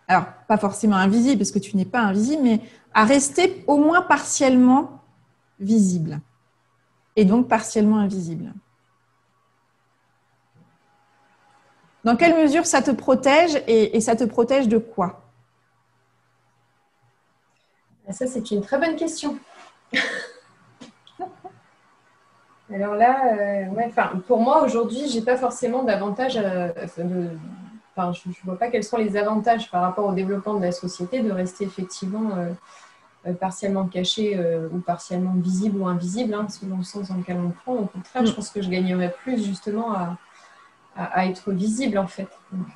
alors pas forcément invisible, parce que tu n'es pas invisible, mais à rester au moins partiellement visible et donc partiellement invisible? Dans quelle mesure ça te protège et ça te protège de quoi? Ça, c'est une très bonne question. Alors là, ouais, pour moi, aujourd'hui, je n'ai pas forcément d'avantage. Je ne vois pas quels sont les avantages par rapport au développement de la société de rester effectivement partiellement caché ou partiellement visible ou invisible, hein, selon le sens dans lequel on le prend. Au contraire, je pense que je gagnerais plus justement à être visible, en fait. Donc,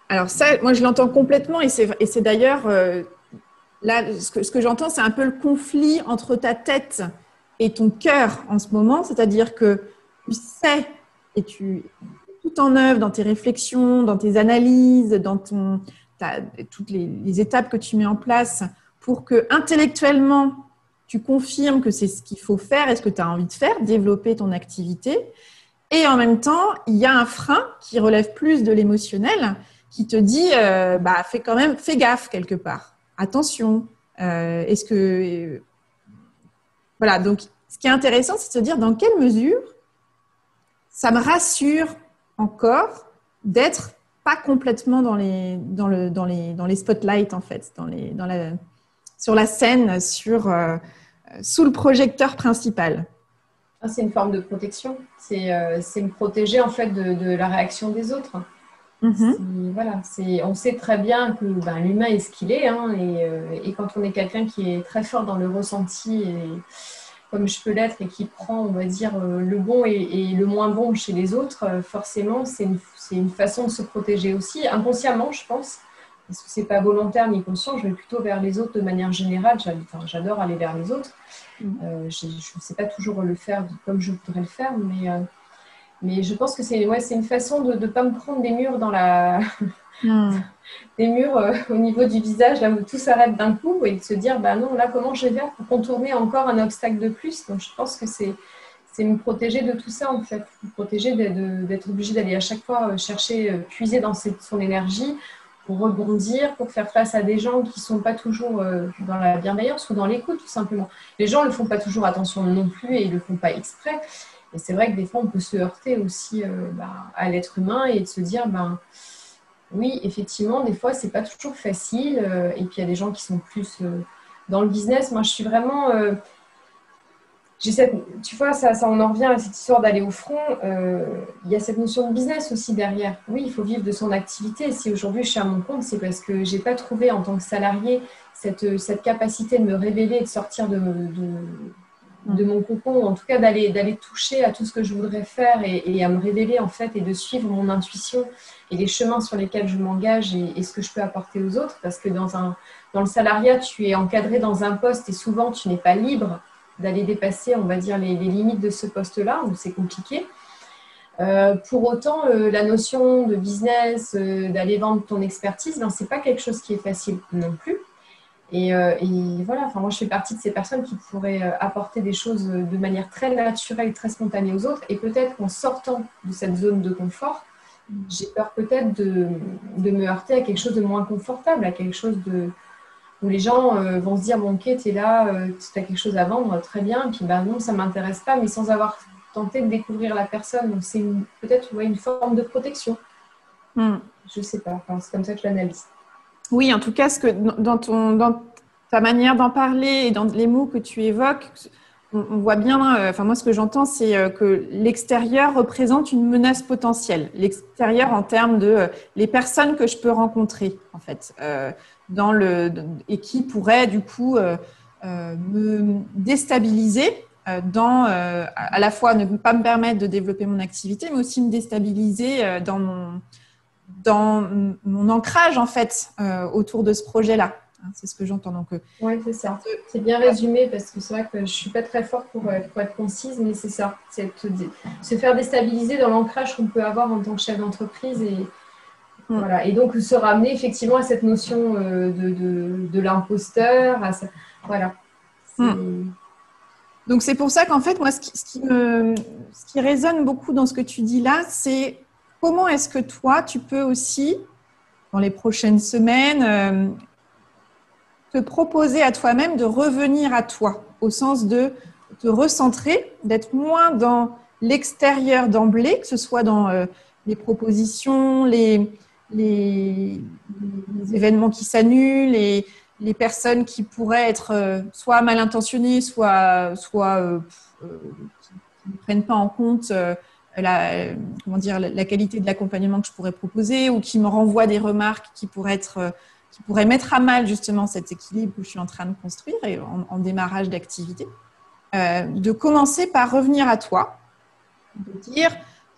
alors ça, moi, je l'entends complètement et c'est d'ailleurs, là, ce que j'entends, c'est un peu le conflit entre ta tête et ton cœur en ce moment, c'est-à-dire que tu sais et tu es tout en œuvre dans tes réflexions, dans tes analyses, dans toutes les étapes que tu mets en place pour que intellectuellement, tu confirmes que c'est ce qu'il faut faire et ce que tu as envie de faire, développer ton activité. Et en même temps, il y a un frein qui relève plus de l'émotionnel, qui te dit, fais gaffe quelque part. Attention. Est-ce que voilà. Donc, ce qui est intéressant, c'est de se dire dans quelle mesure ça me rassure encore d'être pas complètement dans les spotlights en fait, sur la scène, sous le projecteur principal. c'est une forme de protection. C'est me protéger en fait de la réaction des autres. Voilà, on sait très bien que l'humain est ce qu'il est, hein, et quand on est quelqu'un qui est très fort dans le ressenti, et, comme je peux l'être, et qui prend, on va dire, le bon et le moins bon chez les autres, forcément, c'est une façon de se protéger aussi, inconsciemment, je pense, parce que c'est pas volontaire ni conscient. Je vais plutôt vers les autres de manière générale. J'adore aller vers les autres. Je ne sais pas toujours le faire comme je voudrais le faire, mais je pense que c'est une façon de ne pas me prendre des murs des murs au niveau du visage, là où tout s'arrête d'un coup, et de se dire, non, là, comment je vais faire pour contourner encore un obstacle de plus? Donc, je pense que c'est me protéger de tout ça, en fait. Me protéger d'être obligé d'aller à chaque fois chercher, puiser dans son énergie pour rebondir, pour faire face à des gens qui ne sont pas toujours dans la bienveillance ou dans l'écoute, tout simplement. Les gens ne le font pas toujours attention non plus et ils ne le font pas exprès. Et c'est vrai que des fois, on peut se heurter aussi à l'être humain et de se dire, oui, effectivement, des fois, c'est pas toujours facile. Et puis, il y a des gens qui sont plus dans le business. Moi, je suis vraiment... tu vois, ça, on en revient à cette histoire d'aller au front. Il y a cette notion de business aussi derrière. Oui, il faut vivre de son activité. Si aujourd'hui, je suis à mon compte, c'est parce que j'ai pas trouvé en tant que salarié cette capacité de me révéler et de sortir de mon cocon, en tout cas d'aller toucher à tout ce que je voudrais faire et à me révéler en fait et de suivre mon intuition et les chemins sur lesquels je m'engage et ce que je peux apporter aux autres, parce que dans le salariat, tu es encadré dans un poste et souvent tu n'es pas libre d'aller dépasser, on va dire, les limites de ce poste-là, où c'est compliqué. Pour autant, la notion de business, d'aller vendre ton expertise, c'est pas quelque chose qui est facile non plus. Et voilà, moi je fais partie de ces personnes qui pourraient apporter des choses de manière très naturelle, très spontanée aux autres. Et peut-être qu'en sortant de cette zone de confort, j'ai peur peut-être de me heurter à quelque chose de moins confortable, à quelque chose où les gens vont se dire, bon ok, tu es là, tu as quelque chose à vendre, très bien. Et puis non, ça ne m'intéresse pas, mais sans avoir tenté de découvrir la personne. Donc c'est peut-être une forme de protection. Je ne sais pas, c'est comme ça que je l'analyse. Oui, en tout cas, dans ta manière d'en parler et dans les mots que tu évoques, on voit bien, moi ce que j'entends, c'est que l'extérieur représente une menace potentielle. L'extérieur en termes de les personnes que je peux rencontrer, en fait, et qui pourraient du coup me déstabiliser à la fois ne pas me permettre de développer mon activité, mais aussi me déstabiliser dans mon ancrage en fait autour de ce projet-là. C'est ce que j'entends. Oui, c'est ça. C'est bien résumé parce que c'est vrai que je ne suis pas très forte pour être concise, mais c'est ça. C'est se faire déstabiliser dans l'ancrage qu'on peut avoir en tant que chef d'entreprise Voilà. Et donc, se ramener effectivement à cette notion de l'imposteur. Voilà. Donc, c'est pour ça qu'en fait, moi, ce qui résonne beaucoup dans ce que tu dis là, c'est comment est-ce que toi, tu peux aussi, dans les prochaines semaines, te proposer à toi-même de revenir à toi, au sens de te recentrer, d'être moins dans l'extérieur d'emblée, que ce soit dans les propositions, les événements qui s'annulent, les personnes qui pourraient être soit mal intentionnées, soit qui ne prennent pas en compte la qualité de l'accompagnement que je pourrais proposer, ou qui me renvoient des remarques qui pourraient mettre à mal justement cet équilibre que je suis en train de construire et en démarrage d'activité. De commencer par revenir à toi, de dire,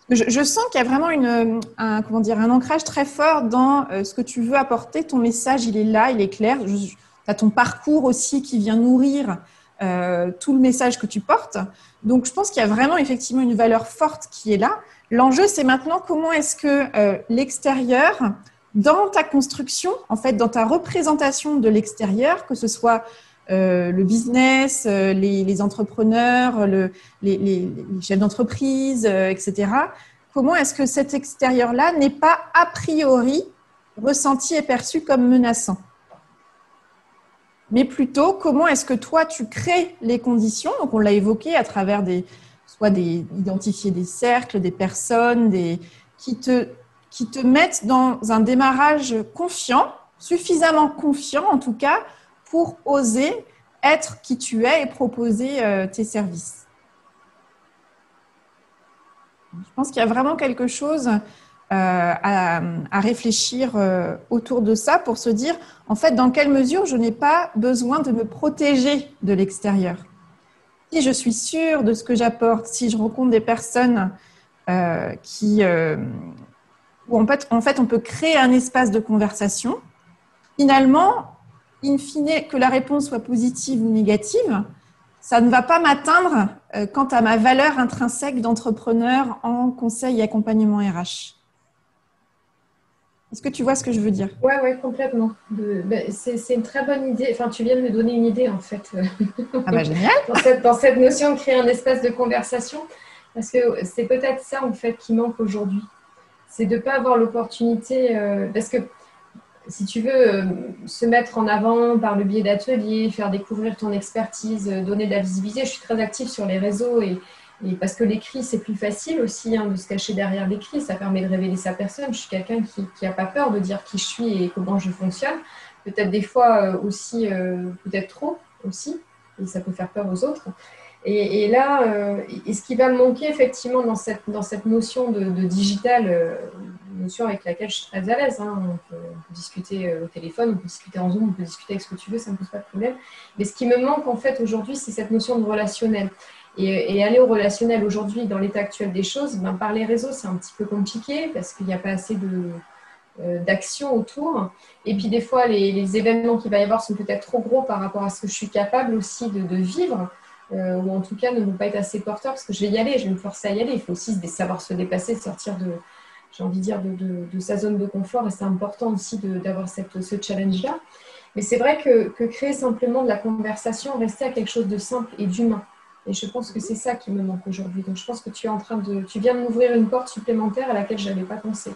je sens qu'il y a vraiment un ancrage très fort dans ce que tu veux apporter. Ton message, il est là, il est clair. Tu as ton parcours aussi qui vient nourrir tout le message que tu portes. Donc, je pense qu'il y a vraiment effectivement une valeur forte qui est là. L'enjeu, c'est maintenant comment est-ce que l'extérieur, dans ta construction, en fait, dans ta représentation de l'extérieur, que ce soit le business, les entrepreneurs, les chefs d'entreprise, etc. Comment est-ce que cet extérieur-là n'est pas a priori ressenti et perçu comme menaçant? Mais plutôt, comment est-ce que toi, tu crées les conditions? Donc, on l'a évoqué à travers identifier des cercles, des personnes, qui te mettent dans un démarrage confiant, suffisamment confiant en tout cas, pour oser être qui tu es et proposer tes services. Je pense qu'il y a vraiment quelque chose à réfléchir autour de ça pour se dire, en fait, dans quelle mesure je n'ai pas besoin de me protéger de l'extérieur. Si je suis sûre de ce que j'apporte, si je rencontre des personnes où en fait, on peut créer un espace de conversation, finalement, in fine, que la réponse soit positive ou négative, ça ne va pas m'atteindre quant à ma valeur intrinsèque d'entrepreneur en conseil et accompagnement RH. Est-ce que tu vois ce que je veux dire? Oui, complètement. C'est une très bonne idée. Enfin, tu viens de me donner une idée, en fait. Ah bah génial. dans cette notion de créer un espace de conversation, parce que c'est peut-être ça, en fait, qui manque aujourd'hui. C'est de ne pas avoir l'opportunité, parce que si tu veux se mettre en avant par le biais d'ateliers, faire découvrir ton expertise, donner de la visibilité, je suis très active sur les réseaux et parce que l'écrit, c'est plus facile aussi de se cacher derrière l'écrit, ça permet de révéler sa personne. Je suis quelqu'un qui n'a pas peur de dire qui je suis et comment je fonctionne. Peut-être des fois aussi, peut-être trop aussi, et ça peut faire peur aux autres. Et là, ce qui va me manquer effectivement dans cette notion de digital, notion avec laquelle je suis très à l'aise. On peut discuter au téléphone, on peut discuter en Zoom, on peut discuter avec ce que tu veux, ça ne me pose pas de problème. Mais ce qui me manque en fait aujourd'hui, c'est cette notion de relationnel. Et aller au relationnel aujourd'hui, dans l'état actuel des choses, par les réseaux, c'est un petit peu compliqué parce qu'il n'y a pas assez d'action autour. Et puis des fois, les événements qu'il va y avoir sont peut-être trop gros par rapport à ce que je suis capable aussi de vivre. Ou en tout cas ne vont pas être assez porteurs parce que je vais y aller, je vais me forcer à y aller. Il faut aussi savoir se dépasser, sortir de sa zone de confort, et c'est important aussi d'avoir ce challenge-là. Mais c'est vrai que créer simplement de la conversation, rester à quelque chose de simple et d'humain. Et je pense que c'est ça qui me manque aujourd'hui. Donc je pense que tu viens de m'ouvrir une porte supplémentaire à laquelle je n'avais pas pensé.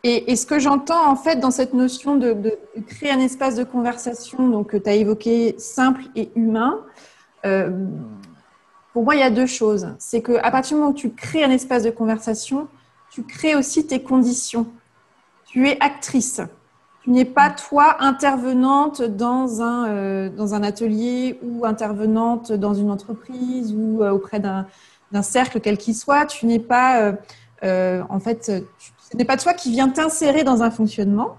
Et ce que j'entends en fait dans cette notion de créer un espace de conversation, donc que tu as évoqué simple et humain, pour moi, il y a deux choses. C'est qu'à partir du moment où tu crées un espace de conversation, tu crées aussi tes conditions. Tu es actrice. Tu n'es pas, toi, intervenante dans un atelier ou intervenante dans une entreprise ou auprès d'un cercle quel qu'il soit. Tu n'es pas, ce n'est pas toi qui viens t'insérer dans un fonctionnement.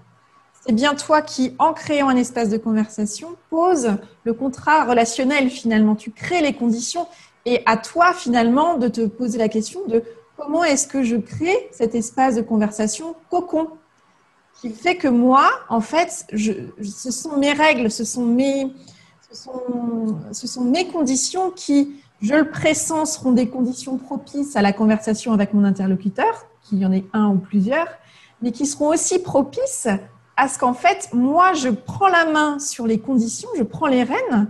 C'est bien toi qui, en créant un espace de conversation, pose le contrat relationnel finalement. Tu crées les conditions et à toi finalement de te poser la question de comment est-ce que je crée cet espace de conversation cocon qui fait que moi, en fait, ce sont mes règles, ce sont mes conditions qui, je le pressens, seront des conditions propices à la conversation avec mon interlocuteur, qu'il y en ait un ou plusieurs. mais qui seront aussi propices à ce qu'en fait, moi, je prends la main sur les conditions, je prends les rênes,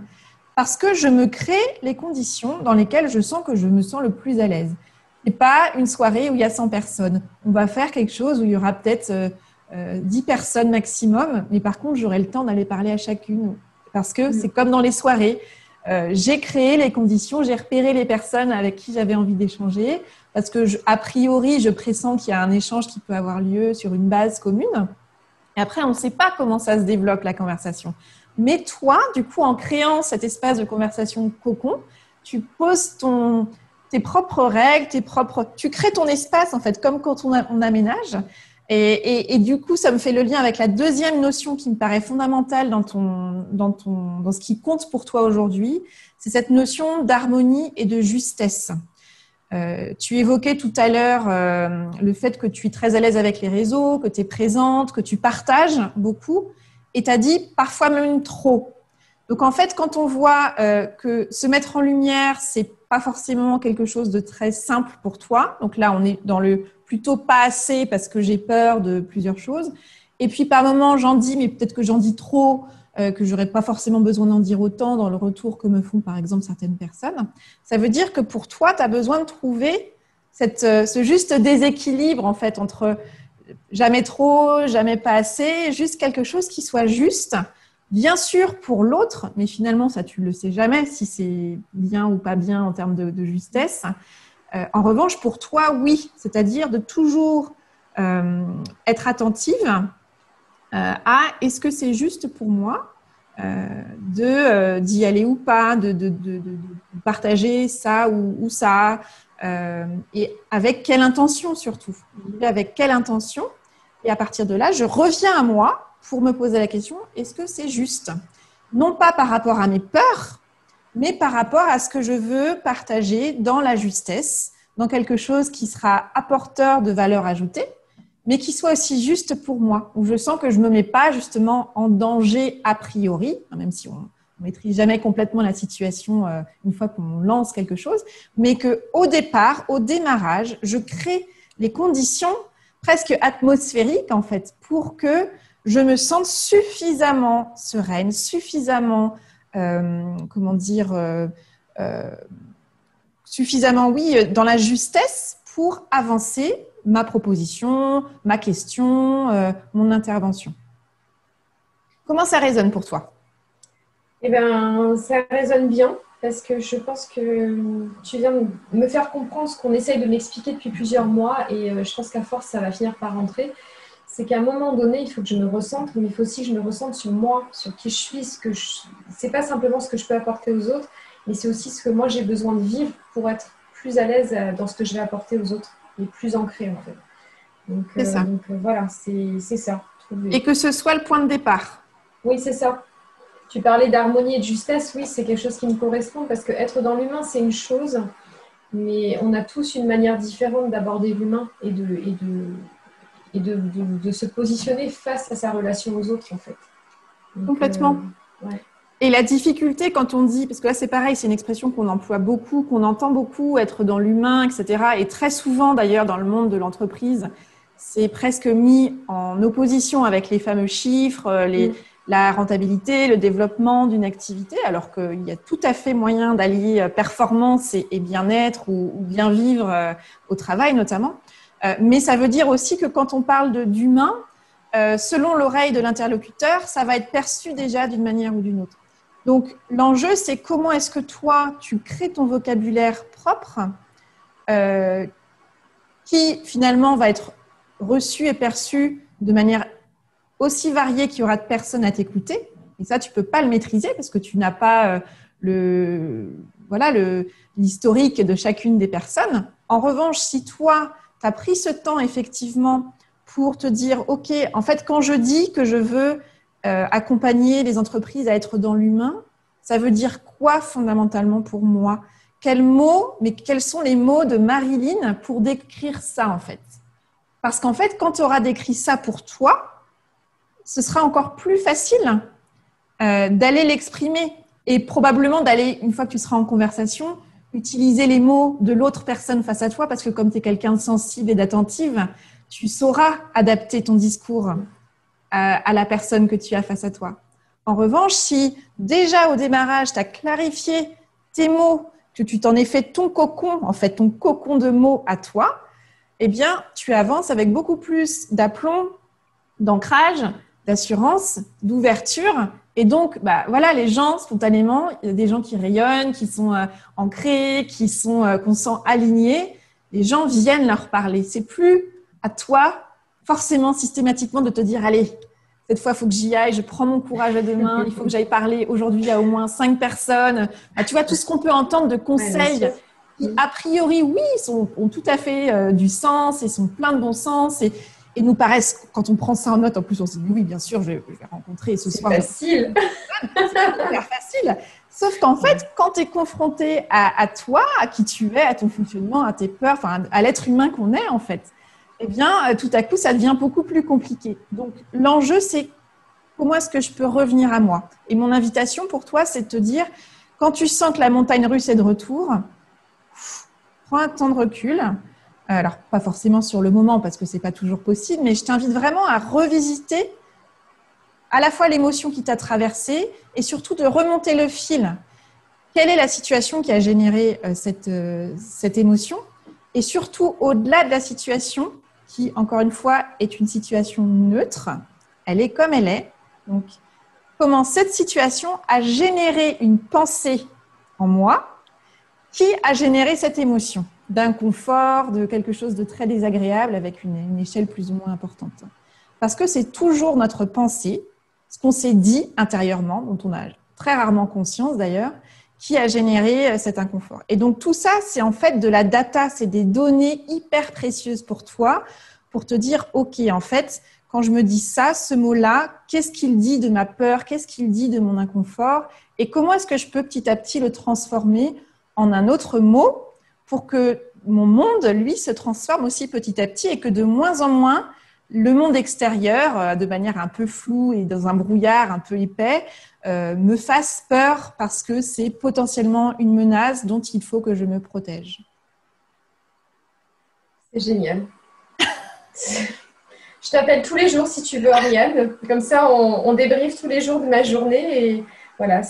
parce que je me crée les conditions dans lesquelles je sens que je me sens le plus à l'aise. Ce n'est pas une soirée où il y a 100 personnes. On va faire quelque chose où il y aura peut-être 10 personnes maximum, mais par contre, j'aurai le temps d'aller parler à chacune. Parce que c'est comme dans les soirées. J'ai créé les conditions, j'ai repéré les personnes avec qui j'avais envie d'échanger, parce que, a priori, je pressens qu'il y a un échange qui peut avoir lieu sur une base commune. Et après, on ne sait pas comment ça se développe, la conversation. Mais toi, du coup, en créant cet espace de conversation cocon, tu poses tes propres règles, tu crées ton espace, en fait, comme quand on aménage. Et du coup, ça me fait le lien avec la deuxième notion qui me paraît fondamentale dans ce qui compte pour toi aujourd'hui. C'est cette notion d'harmonie et de justesse. Tu évoquais tout à l'heure le fait que tu es très à l'aise avec les réseaux, que tu es présente, que tu partages beaucoup. Et tu as dit parfois même trop. Donc, en fait, quand on voit que se mettre en lumière, c'est pas forcément quelque chose de très simple pour toi. Donc là, on est dans le plutôt pas assez parce que j'ai peur de plusieurs choses. Et puis, par moments, j'en dis, mais peut-être que j'en dis trop, que j'aurais pas forcément besoin d'en dire autant dans le retour que me font, par exemple, certaines personnes. Ça veut dire que pour toi, tu as besoin de trouver ce juste déséquilibre, en fait, entre jamais trop, jamais pas assez, juste quelque chose qui soit juste, bien sûr pour l'autre, mais finalement, ça, tu le sais jamais si c'est bien ou pas bien en termes de justesse. En revanche, pour toi, oui, c'est-à-dire de toujours être attentive à est-ce que c'est juste pour moi d'y aller ou pas, de partager ça ou ça, et avec quelle intention surtout, avec quelle intention. Et à partir de là, je reviens à moi pour me poser la question, est-ce que c'est juste? Non pas par rapport à mes peurs, mais par rapport à ce que je veux partager dans la justesse, dans quelque chose qui sera apporteur de valeur ajoutée, mais qui soit aussi juste pour moi, où je sens que je ne me mets pas justement en danger a priori, même si on ne maîtrise jamais complètement la situation une fois qu'on lance quelque chose, mais qu'au départ, au démarrage, je crée les conditions presque atmosphériques en fait, pour que je me sente suffisamment sereine, suffisamment, suffisamment, oui, dans la justesse pour avancer ma proposition, ma question, mon intervention. Comment ça résonne pour toi? Eh bien, ça résonne bien parce que je pense que tu viens de me faire comprendre ce qu'on essaye de m'expliquer depuis plusieurs mois et je pense qu'à force, ça va finir par rentrer. C'est qu'à un moment donné, il faut que je me ressente, mais il faut aussi que je me ressente sur moi, sur qui je suis. C'est pas simplement ce que je peux apporter aux autres, mais c'est aussi ce que moi j'ai besoin de vivre pour être plus à l'aise dans ce que je vais apporter aux autres et plus ancré en fait. Donc, c'est ça. Voilà, c'est ça. Et que ce soit le point de départ. Oui, c'est ça. Tu parlais d'harmonie et de justesse, oui, c'est quelque chose qui me correspond parce qu'être dans l'humain, c'est une chose, mais on a tous une manière différente d'aborder l'humain et de se positionner face à sa relation aux autres, en fait. Donc, complètement. Ouais. Et la difficulté quand on dit, parce que là c'est pareil, c'est une expression qu'on emploie beaucoup, qu'on entend beaucoup, être dans l'humain, etc. Et très souvent d'ailleurs dans le monde de l'entreprise, c'est presque mis en opposition avec les fameux chiffres, la rentabilité, le développement d'une activité, alors qu'il y a tout à fait moyen d'allier performance et bien-être ou bien vivre au travail notamment. Mais ça veut dire aussi que quand on parle d'humain, selon l'oreille de l'interlocuteur, ça va être perçu déjà d'une manière ou d'une autre. Donc, l'enjeu, c'est comment est-ce que toi, tu crées ton vocabulaire propre qui, finalement, va être reçu et perçu de manière aussi variée qu'il y aura de personnes à t'écouter. Et ça, tu ne peux pas le maîtriser parce que tu n'as pas l'historique de chacune des personnes. En revanche, si toi, tu as pris ce temps, effectivement, pour te dire, OK, en fait, quand je dis que je veux accompagner les entreprises à être dans l'humain, ça veut dire quoi fondamentalement pour moi? Quels sont les mots de Marilyn pour décrire ça en fait? Parce qu'en fait, quand tu auras décrit ça pour toi, ce sera encore plus facile d'aller l'exprimer et probablement d'aller, une fois que tu seras en conversation, utiliser les mots de l'autre personne face à toi parce que comme tu es quelqu'un de sensible et d'attentive, tu sauras adapter ton discours à la personne que tu as face à toi. En revanche, si déjà au démarrage, tu as clarifié tes mots, que tu t'en es fait ton cocon, en fait, ton cocon de mots à toi, eh bien, tu avances avec beaucoup plus d'aplomb, d'ancrage, d'assurance, d'ouverture. Et donc, voilà, les gens, spontanément, il y a des gens qui rayonnent, qui sont ancrés, qu'on sent alignés. Les gens viennent leur parler. C'est plus à toi, forcément, systématiquement, de te dire, allez, cette fois, il faut que j'y aille, je prends mon courage à deux mains, il faut que j'aille parler aujourd'hui à au moins 5 personnes. Tu vois, tout ce qu'on peut entendre de conseils qui, a priori, oui, ont tout à fait du sens et sont pleins de bon sens et nous paraissent, quand on prend ça en note, en plus, on se dit, oui, bien sûr, je vais rencontrer ce soir. C'est facile. C'est super facile. Sauf qu'en fait, quand tu es confronté à toi, à qui tu es, à ton fonctionnement, à tes peurs, enfin, à l'être humain qu'on est, en fait, eh bien, tout à coup, ça devient beaucoup plus compliqué. Donc, l'enjeu, c'est comment est-ce que je peux revenir à moi? Et mon invitation pour toi, c'est de te dire, quand tu sens que la montagne russe est de retour, prends un temps de recul. Alors, pas forcément sur le moment, parce que ce n'est pas toujours possible, mais je t'invite vraiment à revisiter à la fois l'émotion qui t'a traversée et surtout de remonter le fil. Quelle est la situation qui a généré cette émotion? Et surtout, au-delà de la situation, qui, encore une fois, est une situation neutre, elle est comme elle est. Donc, comment cette situation a généré une pensée en moi qui a généré cette émotion d'inconfort, de quelque chose de très désagréable avec une échelle plus ou moins importante. Parce que c'est toujours notre pensée, ce qu'on s'est dit intérieurement, dont on a très rarement conscience d'ailleurs, qui a généré cet inconfort. Et donc, tout ça, c'est en fait de la data, c'est des données hyper précieuses pour toi, pour te dire, OK, en fait, quand je me dis ça, ce mot-là, qu'est-ce qu'il dit de ma peur, qu'est-ce qu'il dit de mon inconfort, et comment est-ce que je peux petit à petit le transformer en un autre mot pour que mon monde, lui, se transforme aussi petit à petit et que de moins en moins, le monde extérieur, de manière un peu floue et dans un brouillard un peu épais, me fasse peur parce que c'est potentiellement une menace dont il faut que je me protège. C'est génial. Je t'appelle tous les jours si tu veux, Ariane. Comme ça, on débriefe tous les jours de ma journée. Et voilà,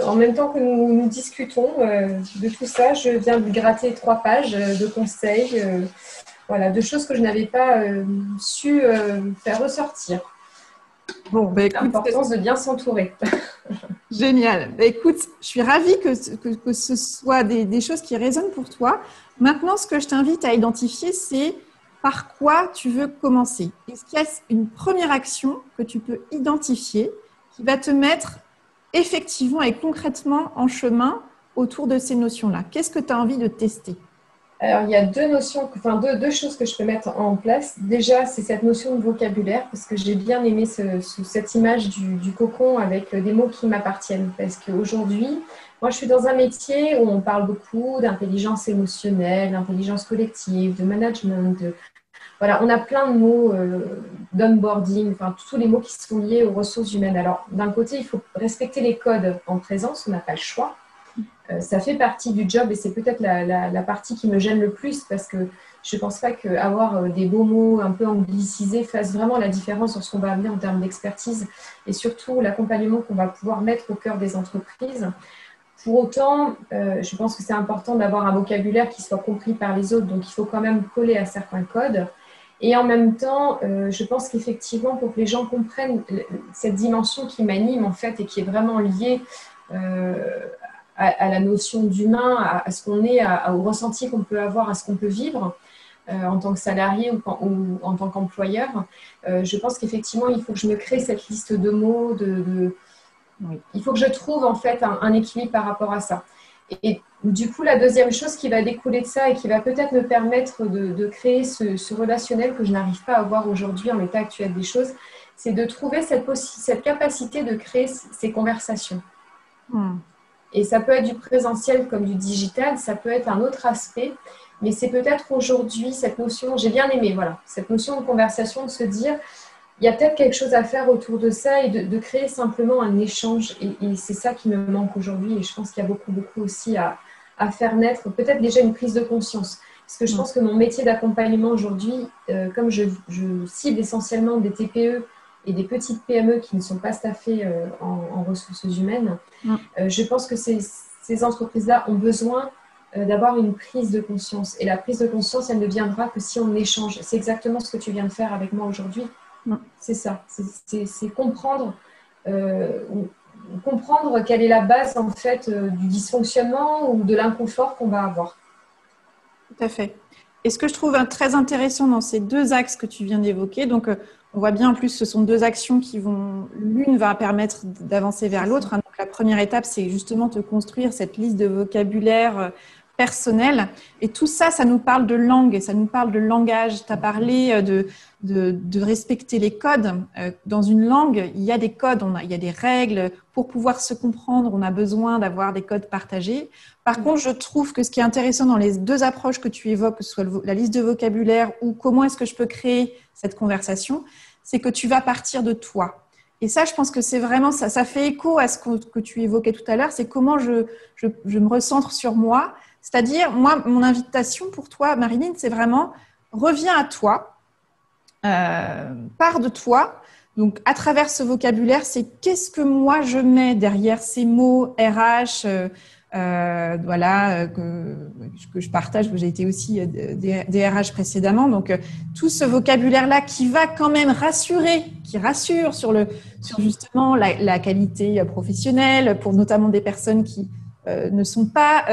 en même temps que nous discutons de tout ça, je viens de gratter 3 pages de conseils, de choses que je n'avais pas su faire ressortir. Bon, écoute, l'importance de bien s'entourer. Génial. Écoute, je suis ravie que ce soit des choses qui résonnent pour toi. Maintenant, ce que je t'invite à identifier, c'est par quoi tu veux commencer. Est-ce qu'il y a une première action que tu peux identifier qui va te mettre effectivement et concrètement en chemin autour de ces notions-là? Qu'est-ce que tu as envie de tester? Alors, il y a deux choses que je peux mettre en place. Déjà, c'est cette notion de vocabulaire, parce que j'ai bien aimé cette image du cocon avec des mots qui m'appartiennent. Parce qu'aujourd'hui, moi, je suis dans un métier où on parle beaucoup d'intelligence émotionnelle, d'intelligence collective, de management. Voilà, on a plein de mots d'onboarding, enfin, tous les mots qui sont liés aux ressources humaines. Alors, d'un côté, il faut respecter les codes en présence, on n'a pas le choix. Ça fait partie du job et c'est peut-être la partie qui me gêne le plus parce que je ne pense pas qu'avoir des beaux mots un peu anglicisés fasse vraiment la différence sur ce qu'on va amener en termes d'expertise et surtout l'accompagnement qu'on va pouvoir mettre au cœur des entreprises. Pour autant, je pense que c'est important d'avoir un vocabulaire qui soit compris par les autres, donc il faut quand même coller à certains codes. Et en même temps, je pense qu'effectivement, pour que les gens comprennent cette dimension qui m'anime en fait et qui est vraiment liée à la notion d'humain, à ce qu'on est, au ressenti qu'on peut avoir, à ce qu'on peut vivre en tant que salarié ou en tant qu'employeur. Je pense qu'effectivement, il faut que je me crée cette liste de mots. Oui. Il faut que je trouve en fait un équilibre par rapport à ça. Et du coup, la deuxième chose qui va découler de ça et qui va peut-être me permettre de créer ce relationnel que je n'arrive pas à avoir aujourd'hui en l'état actuel des choses, c'est de trouver cette capacité de créer ces conversations. Et ça peut être du présentiel comme du digital, ça peut être un autre aspect, mais c'est peut-être aujourd'hui cette notion, j'ai bien aimé, voilà, cette notion de conversation, de se dire, il y a peut-être quelque chose à faire autour de ça et de créer simplement un échange. Et c'est ça qui me manque aujourd'hui et je pense qu'il y a beaucoup aussi à faire naître, peut-être déjà une prise de conscience. Parce que je pense que mon métier d'accompagnement aujourd'hui, comme je cible essentiellement des TPE et des petites PME qui ne sont pas staffées en ressources humaines, je pense que ces entreprises-là ont besoin d'avoir une prise de conscience. Et la prise de conscience, elle ne viendra que si on échange. C'est exactement ce que tu viens de faire avec moi aujourd'hui. C'est ça. C'est comprendre, comprendre quelle est la base en fait du dysfonctionnement ou de l'inconfort qu'on va avoir. Tout à fait. Et ce que je trouve très intéressant dans ces deux axes que tu viens d'évoquer, donc on voit bien en plus ce sont deux actions qui vont, l'une va permettre d'avancer vers l'autre. Donc la première étape, c'est justement te construire cette liste de vocabulaire personnel. Et tout ça, ça nous parle de langue, ça nous parle de langage. Tu as parlé de respecter les codes. Dans une langue, il y a des codes, il y a des règles. Pour pouvoir se comprendre, on a besoin d'avoir des codes partagés. Par contre, je trouve que ce qui est intéressant dans les deux approches que tu évoques, que ce soit la liste de vocabulaire ou comment est-ce que je peux créer cette conversation, c'est que tu vas partir de toi. Et ça, je pense que c'est vraiment ça. Ça fait écho à ce que tu évoquais tout à l'heure. C'est comment je me recentre sur moi. C'est-à-dire, moi, mon invitation pour toi, Marilyn, c'est vraiment reviens à toi, pars de toi. Donc, à travers ce vocabulaire, c'est qu'est-ce que moi je mets derrière ces mots RH, que je partage, que j'ai été aussi des RH précédemment. Donc, tout ce vocabulaire-là qui va quand même rassurer, qui rassure sur justement la qualité professionnelle, pour notamment des personnes qui ne sont pas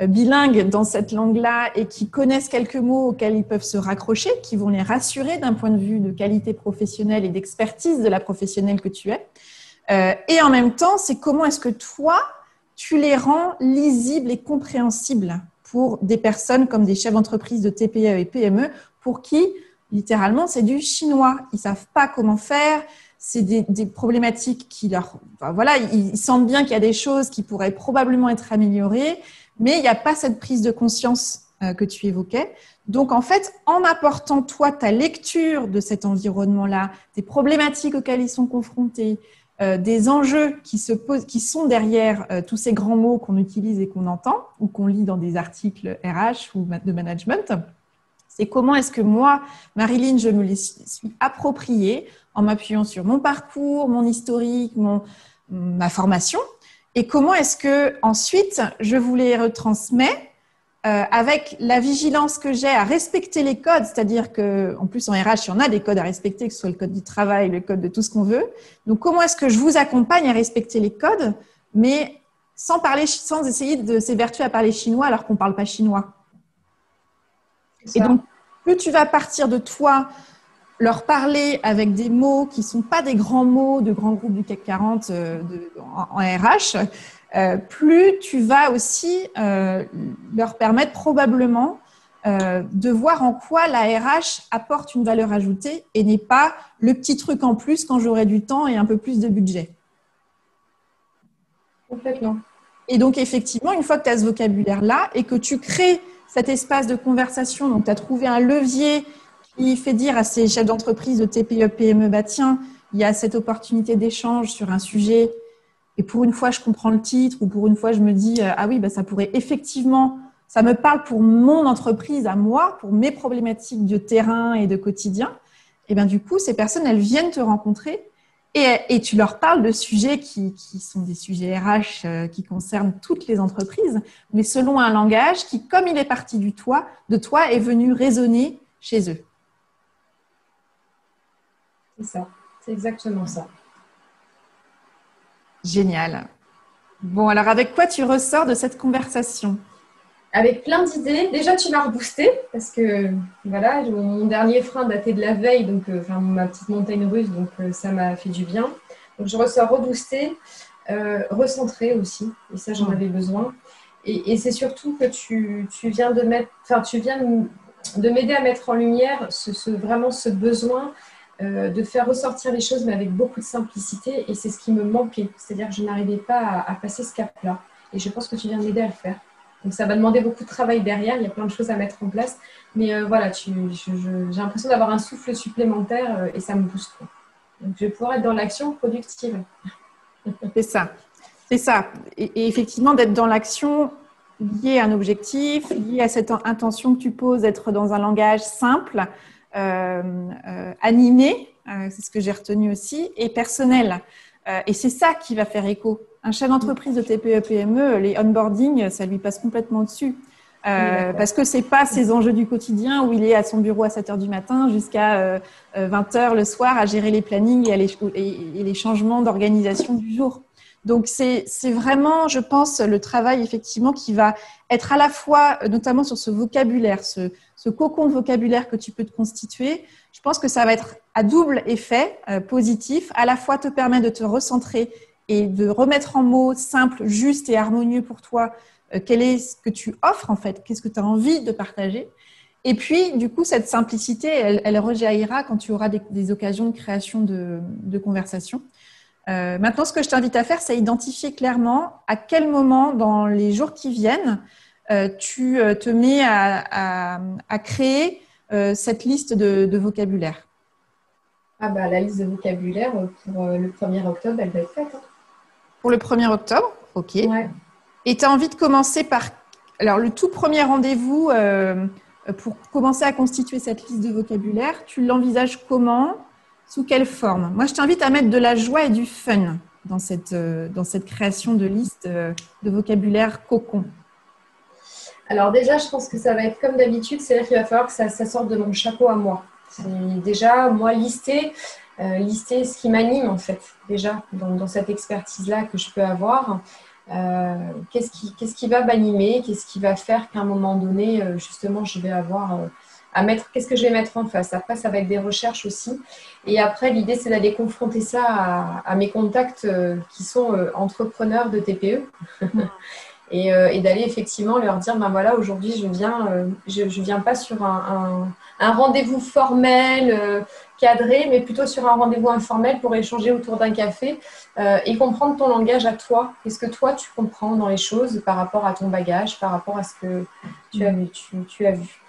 bilingues dans cette langue-là et qui connaissent quelques mots auxquels ils peuvent se raccrocher, qui vont les rassurer d'un point de vue de qualité professionnelle et d'expertise de la professionnelle que tu es. Et en même temps, c'est comment est-ce que toi, tu les rends lisibles et compréhensibles pour des personnes comme des chefs d'entreprise de TPE et PME pour qui, littéralement, c'est du chinois. Ils ne savent pas comment faire. C'est des problématiques qui ils sentent bien qu'il y a des choses qui pourraient probablement être améliorées, mais il n'y a pas cette prise de conscience que tu évoquais. Donc, en fait, en apportant, toi, ta lecture de cet environnement-là, des problématiques auxquelles ils sont confrontés, des enjeux qui sont derrière tous ces grands mots qu'on utilise et qu'on entend, ou qu'on lit dans des articles RH ou de management, c'est comment est-ce que moi, Marilyn, je me les suis appropriée en m'appuyant sur mon parcours, mon historique, ma formation, et comment est-ce que ensuite je vous les retransmets avec la vigilance que j'ai à respecter les codes, c'est-à-dire qu'en plus en RH, il y en a des codes à respecter, que ce soit le code du travail, le code de tout ce qu'on veut. Donc, comment est-ce que je vous accompagne à respecter les codes, mais sans essayer de s'évertuer à parler chinois alors qu'on ne parle pas chinois. Et donc, plus tu vas partir de toi, leur parler avec des mots qui ne sont pas des grands mots de grands groupes du CAC 40 en RH, plus tu vas aussi leur permettre probablement de voir en quoi la RH apporte une valeur ajoutée et n'est pas le petit truc en plus quand j'aurai du temps et un peu plus de budget. Complètement. Et donc, effectivement, une fois que tu as ce vocabulaire-là et que tu crées cet espace de conversation, donc tu as trouvé un levier qui fait dire à ces chefs d'entreprise de TPE, PME, bah tiens, il y a cette opportunité d'échange sur un sujet et pour une fois, je comprends le titre ou pour une fois, je me dis, ah oui, bah, ça pourrait effectivement, ça me parle pour mon entreprise à moi, pour mes problématiques de terrain et de quotidien. Et bien du coup, ces personnes, elles viennent te rencontrer et tu leur parles de sujets qui sont des sujets RH qui concernent toutes les entreprises, mais selon un langage qui, comme il est parti de toi, est venu résonner chez eux. C'est ça, c'est exactement ça. Génial. Bon, alors avec quoi tu ressors de cette conversation ? Avec plein d'idées. Déjà, tu m'as reboosté parce que voilà, mon dernier frein datait de la veille, donc ma petite montagne russe, donc ça m'a fait du bien. Donc, je ressors reboostée, recentrée aussi, et ça, j'en avais besoin. Et c'est surtout que tu viens de m'aider à mettre en lumière vraiment ce besoin de faire ressortir les choses, mais avec beaucoup de simplicité. Et c'est ce qui me manquait. C'est-à-dire que je n'arrivais pas à passer ce cap-là. Et je pense que tu viens de m'aider à le faire. Donc, ça va demander beaucoup de travail derrière. Il y a plein de choses à mettre en place. Mais voilà, j'ai l'impression d'avoir un souffle supplémentaire et ça me booste. Donc, je vais pouvoir être dans l'action productive. C'est ça. C'est ça. Et effectivement, d'être dans l'action liées à un objectif, liées à cette intention que tu poses d'être dans un langage simple, animé, c'est ce que j'ai retenu aussi, et personnel. Et c'est ça qui va faire écho. Un chef d'entreprise de TPE-PME, les onboarding, ça lui passe complètement dessus. Parce que c'est pas ces enjeux du quotidien où il est à son bureau à 7 heures du matin jusqu'à 20 heures le soir à gérer les plannings et les changements d'organisation du jour. Donc, c'est vraiment, je pense, le travail effectivement qui va être à la fois, notamment sur ce vocabulaire, ce cocon de vocabulaire que tu peux te constituer. Je pense que ça va être à double effet positif, à la fois te permettre de te recentrer et de remettre en mots simples, justes et harmonieux pour toi quel est ce que tu offres en fait, qu'est-ce que tu as envie de partager. Et puis, du coup, cette simplicité, elle rejaillira quand tu auras des occasions de création de conversation. Maintenant, ce que je t'invite à faire, c'est identifier clairement à quel moment dans les jours qui viennent, tu te mets à créer cette liste de vocabulaire. Ah bah, la liste de vocabulaire pour le 1er octobre, elle va être faite. Hein. Pour le 1er octobre, ok. Ouais. Et tu as envie de commencer par alors, le tout premier rendez-vous pour commencer à constituer cette liste de vocabulaire, tu l'envisages comment? Sous quelle forme? Moi, je t'invite à mettre de la joie et du fun dans cette création de liste de vocabulaire cocon. Alors déjà, je pense que ça va être comme d'habitude, c'est-à-dire qu'il va falloir que ça sorte de mon chapeau à moi. Déjà, moi, lister ce qui m'anime en fait, déjà, dans cette expertise-là que je peux avoir. Qu'est-ce qui va m'animer, qu'est-ce qui va faire qu'à un moment donné, justement, je vais avoir à mettre, qu'est-ce que je vais mettre en face. Après, ça va être des recherches aussi. Et après, l'idée, c'est d'aller confronter ça à mes contacts qui sont entrepreneurs de TPE. Et d'aller effectivement leur dire, ben voilà, aujourd'hui, je viens pas sur un rendez-vous formel, cadré, mais plutôt sur un rendez-vous informel pour échanger autour d'un café et comprendre ton langage à toi. Qu'est-ce que toi, tu comprends dans les choses par rapport à ton bagage, par rapport à ce que tu as vu.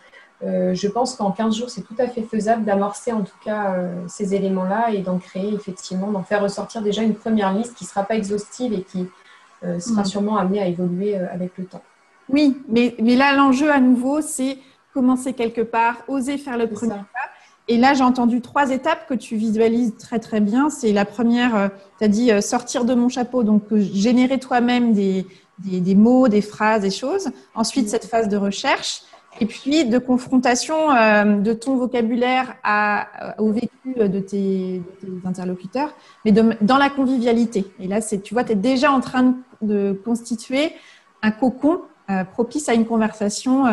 Je pense qu'en 15 jours, c'est tout à fait faisable d'amorcer en tout cas ces éléments-là et d'en créer effectivement, d'en faire ressortir déjà une première liste qui ne sera pas exhaustive et qui sera sûrement amenée à évoluer avec le temps. Oui, mais là, l'enjeu à nouveau, c'est commencer quelque part, oser faire le premier pas. Et là, j'ai entendu 3 étapes que tu visualises très, très bien. C'est la première, tu as dit sortir de mon chapeau, donc générer toi-même des mots, des phrases, des choses. Ensuite, cette phase de recherche. Et puis, de confrontation de ton vocabulaire au vécu de tes interlocuteurs, mais dans la convivialité. Et là, tu vois, tu es déjà en train de constituer un cocon propice à une conversation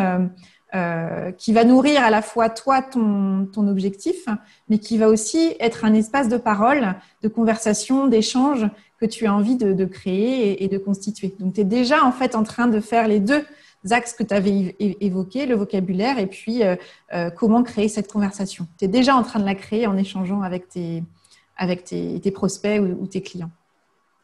qui va nourrir à la fois toi, ton objectif, mais qui va aussi être un espace de parole, de conversation, d'échange que tu as envie de créer et de constituer. Donc, tu es déjà en fait en train de faire les 2 axes que tu avais évoqués, le vocabulaire et puis comment créer cette conversation. Tu es déjà en train de la créer en échangeant avec tes prospects ou tes clients.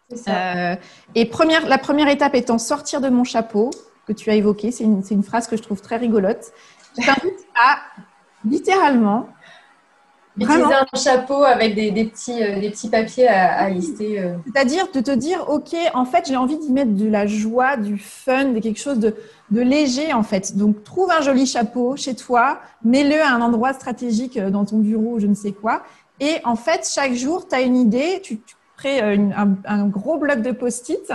C'est ça. Et la première étape étant sortir de mon chapeau, que tu as évoqué, c'est une phrase que je trouve très rigolote. Je t'invite à littéralement utiliser un chapeau avec des petits papiers à lister. C'est-à-dire de te dire, ok, en fait, j'ai envie d'y mettre de la joie, du fun, de quelque chose de léger en fait. Donc, trouve un joli chapeau chez toi, mets-le à un endroit stratégique dans ton bureau ou je ne sais quoi. Et en fait, chaque jour, tu as une idée, tu crées un gros bloc de post-it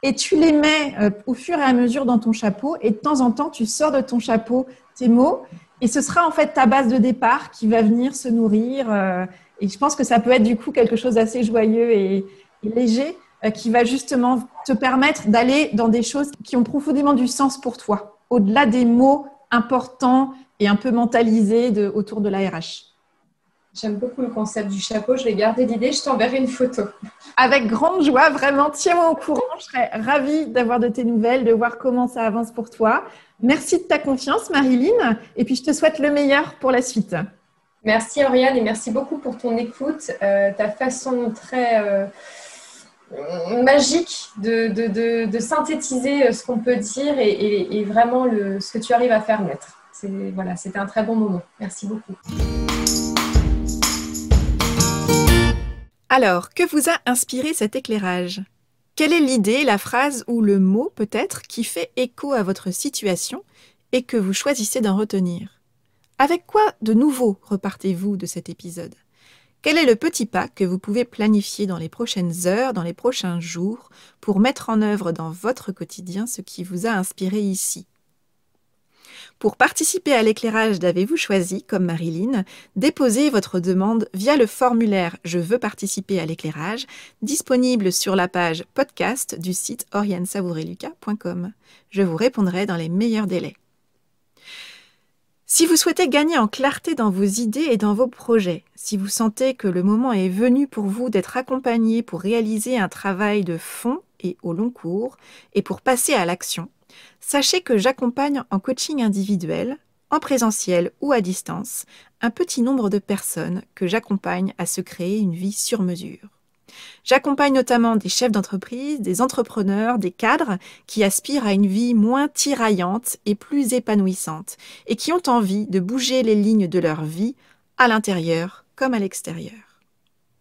et tu les mets au fur et à mesure dans ton chapeau. Et de temps en temps, tu sors de ton chapeau tes mots. Et ce sera en fait ta base de départ qui va venir se nourrir. Et je pense que ça peut être du coup quelque chose d'assez joyeux et léger qui va justement te permettre d'aller dans des choses qui ont profondément du sens pour toi, au-delà des mots importants et un peu mentalisés autour de la RH. J'aime beaucoup le concept du chapeau. Je vais garder l'idée. Je t'enverrai une photo. Avec grande joie, vraiment. Tiens-moi au courant. Je serais ravie d'avoir de tes nouvelles, de voir comment ça avance pour toi. Merci de ta confiance, Marilyn. Et puis, je te souhaite le meilleur pour la suite. Merci, Oriane, et merci beaucoup pour ton écoute. Ta façon très magique de synthétiser ce qu'on peut dire et vraiment ce que tu arrives à faire naître. C'était un très bon moment. Merci beaucoup. Alors, que vous a inspiré cet éclairage ? Quelle est l'idée, la phrase ou le mot peut-être qui fait écho à votre situation et que vous choisissez d'en retenir? Avec quoi de nouveau repartez-vous de cet épisode? Quel est le petit pas que vous pouvez planifier dans les prochaines heures, dans les prochains jours, pour mettre en œuvre dans votre quotidien ce qui vous a inspiré ici? Pour participer à l'éclairage d'Avez-vous choisi, comme Marilyn, déposez votre demande via le formulaire « Je veux participer à l'éclairage » disponible sur la page podcast du site oriansavoureluca.com. Je vous répondrai dans les meilleurs délais. Si vous souhaitez gagner en clarté dans vos idées et dans vos projets, si vous sentez que le moment est venu pour vous d'être accompagné pour réaliser un travail de fond et au long cours, et pour passer à l'action, sachez que j'accompagne en coaching individuel, en présentiel ou à distance, un petit nombre de personnes que j'accompagne à se créer une vie sur mesure. J'accompagne notamment des chefs d'entreprise, des entrepreneurs, des cadres qui aspirent à une vie moins tiraillante et plus épanouissante et qui ont envie de bouger les lignes de leur vie à l'intérieur comme à l'extérieur.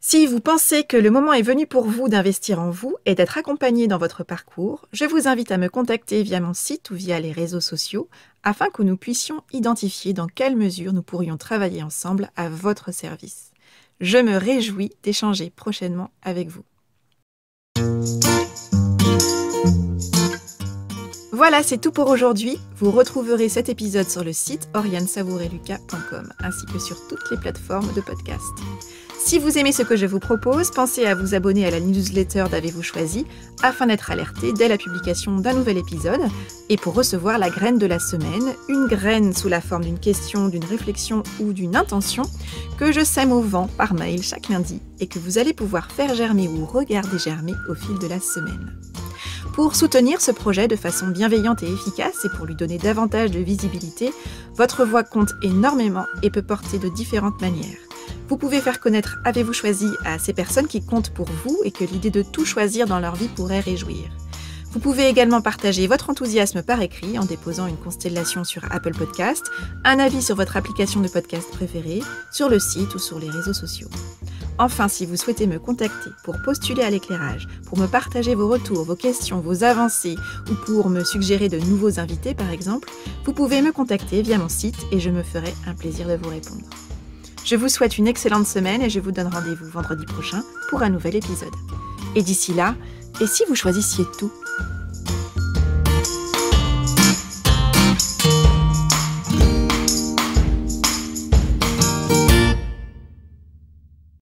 Si vous pensez que le moment est venu pour vous d'investir en vous et d'être accompagné dans votre parcours, je vous invite à me contacter via mon site ou via les réseaux sociaux afin que nous puissions identifier dans quelle mesure nous pourrions travailler ensemble à votre service. Je me réjouis d'échanger prochainement avec vous. Voilà, c'est tout pour aujourd'hui. Vous retrouverez cet épisode sur le site oriansavoureluca.com ainsi que sur toutes les plateformes de podcast. Si vous aimez ce que je vous propose, pensez à vous abonner à la newsletter d'Avez-vous choisi afin d'être alerté dès la publication d'un nouvel épisode et pour recevoir la graine de la semaine, une graine sous la forme d'une question, d'une réflexion ou d'une intention que je sème au vent par mail chaque lundi et que vous allez pouvoir faire germer ou regarder germer au fil de la semaine. Pour soutenir ce projet de façon bienveillante et efficace et pour lui donner davantage de visibilité, votre voix compte énormément et peut porter de différentes manières. Vous pouvez faire connaître Avez-vous choisi à ces personnes qui comptent pour vous et que l'idée de tout choisir dans leur vie pourrait réjouir. Vous pouvez également partager votre enthousiasme par écrit en déposant une constellation sur Apple Podcast, un avis sur votre application de podcast préférée, sur le site ou sur les réseaux sociaux. Enfin, si vous souhaitez me contacter pour postuler à l'éclairage, pour me partager vos retours, vos questions, vos avancées ou pour me suggérer de nouveaux invités par exemple, vous pouvez me contacter via mon site et je me ferai un plaisir de vous répondre. Je vous souhaite une excellente semaine et je vous donne rendez-vous vendredi prochain pour un nouvel épisode. Et d'ici là, et si vous choisissiez tout ?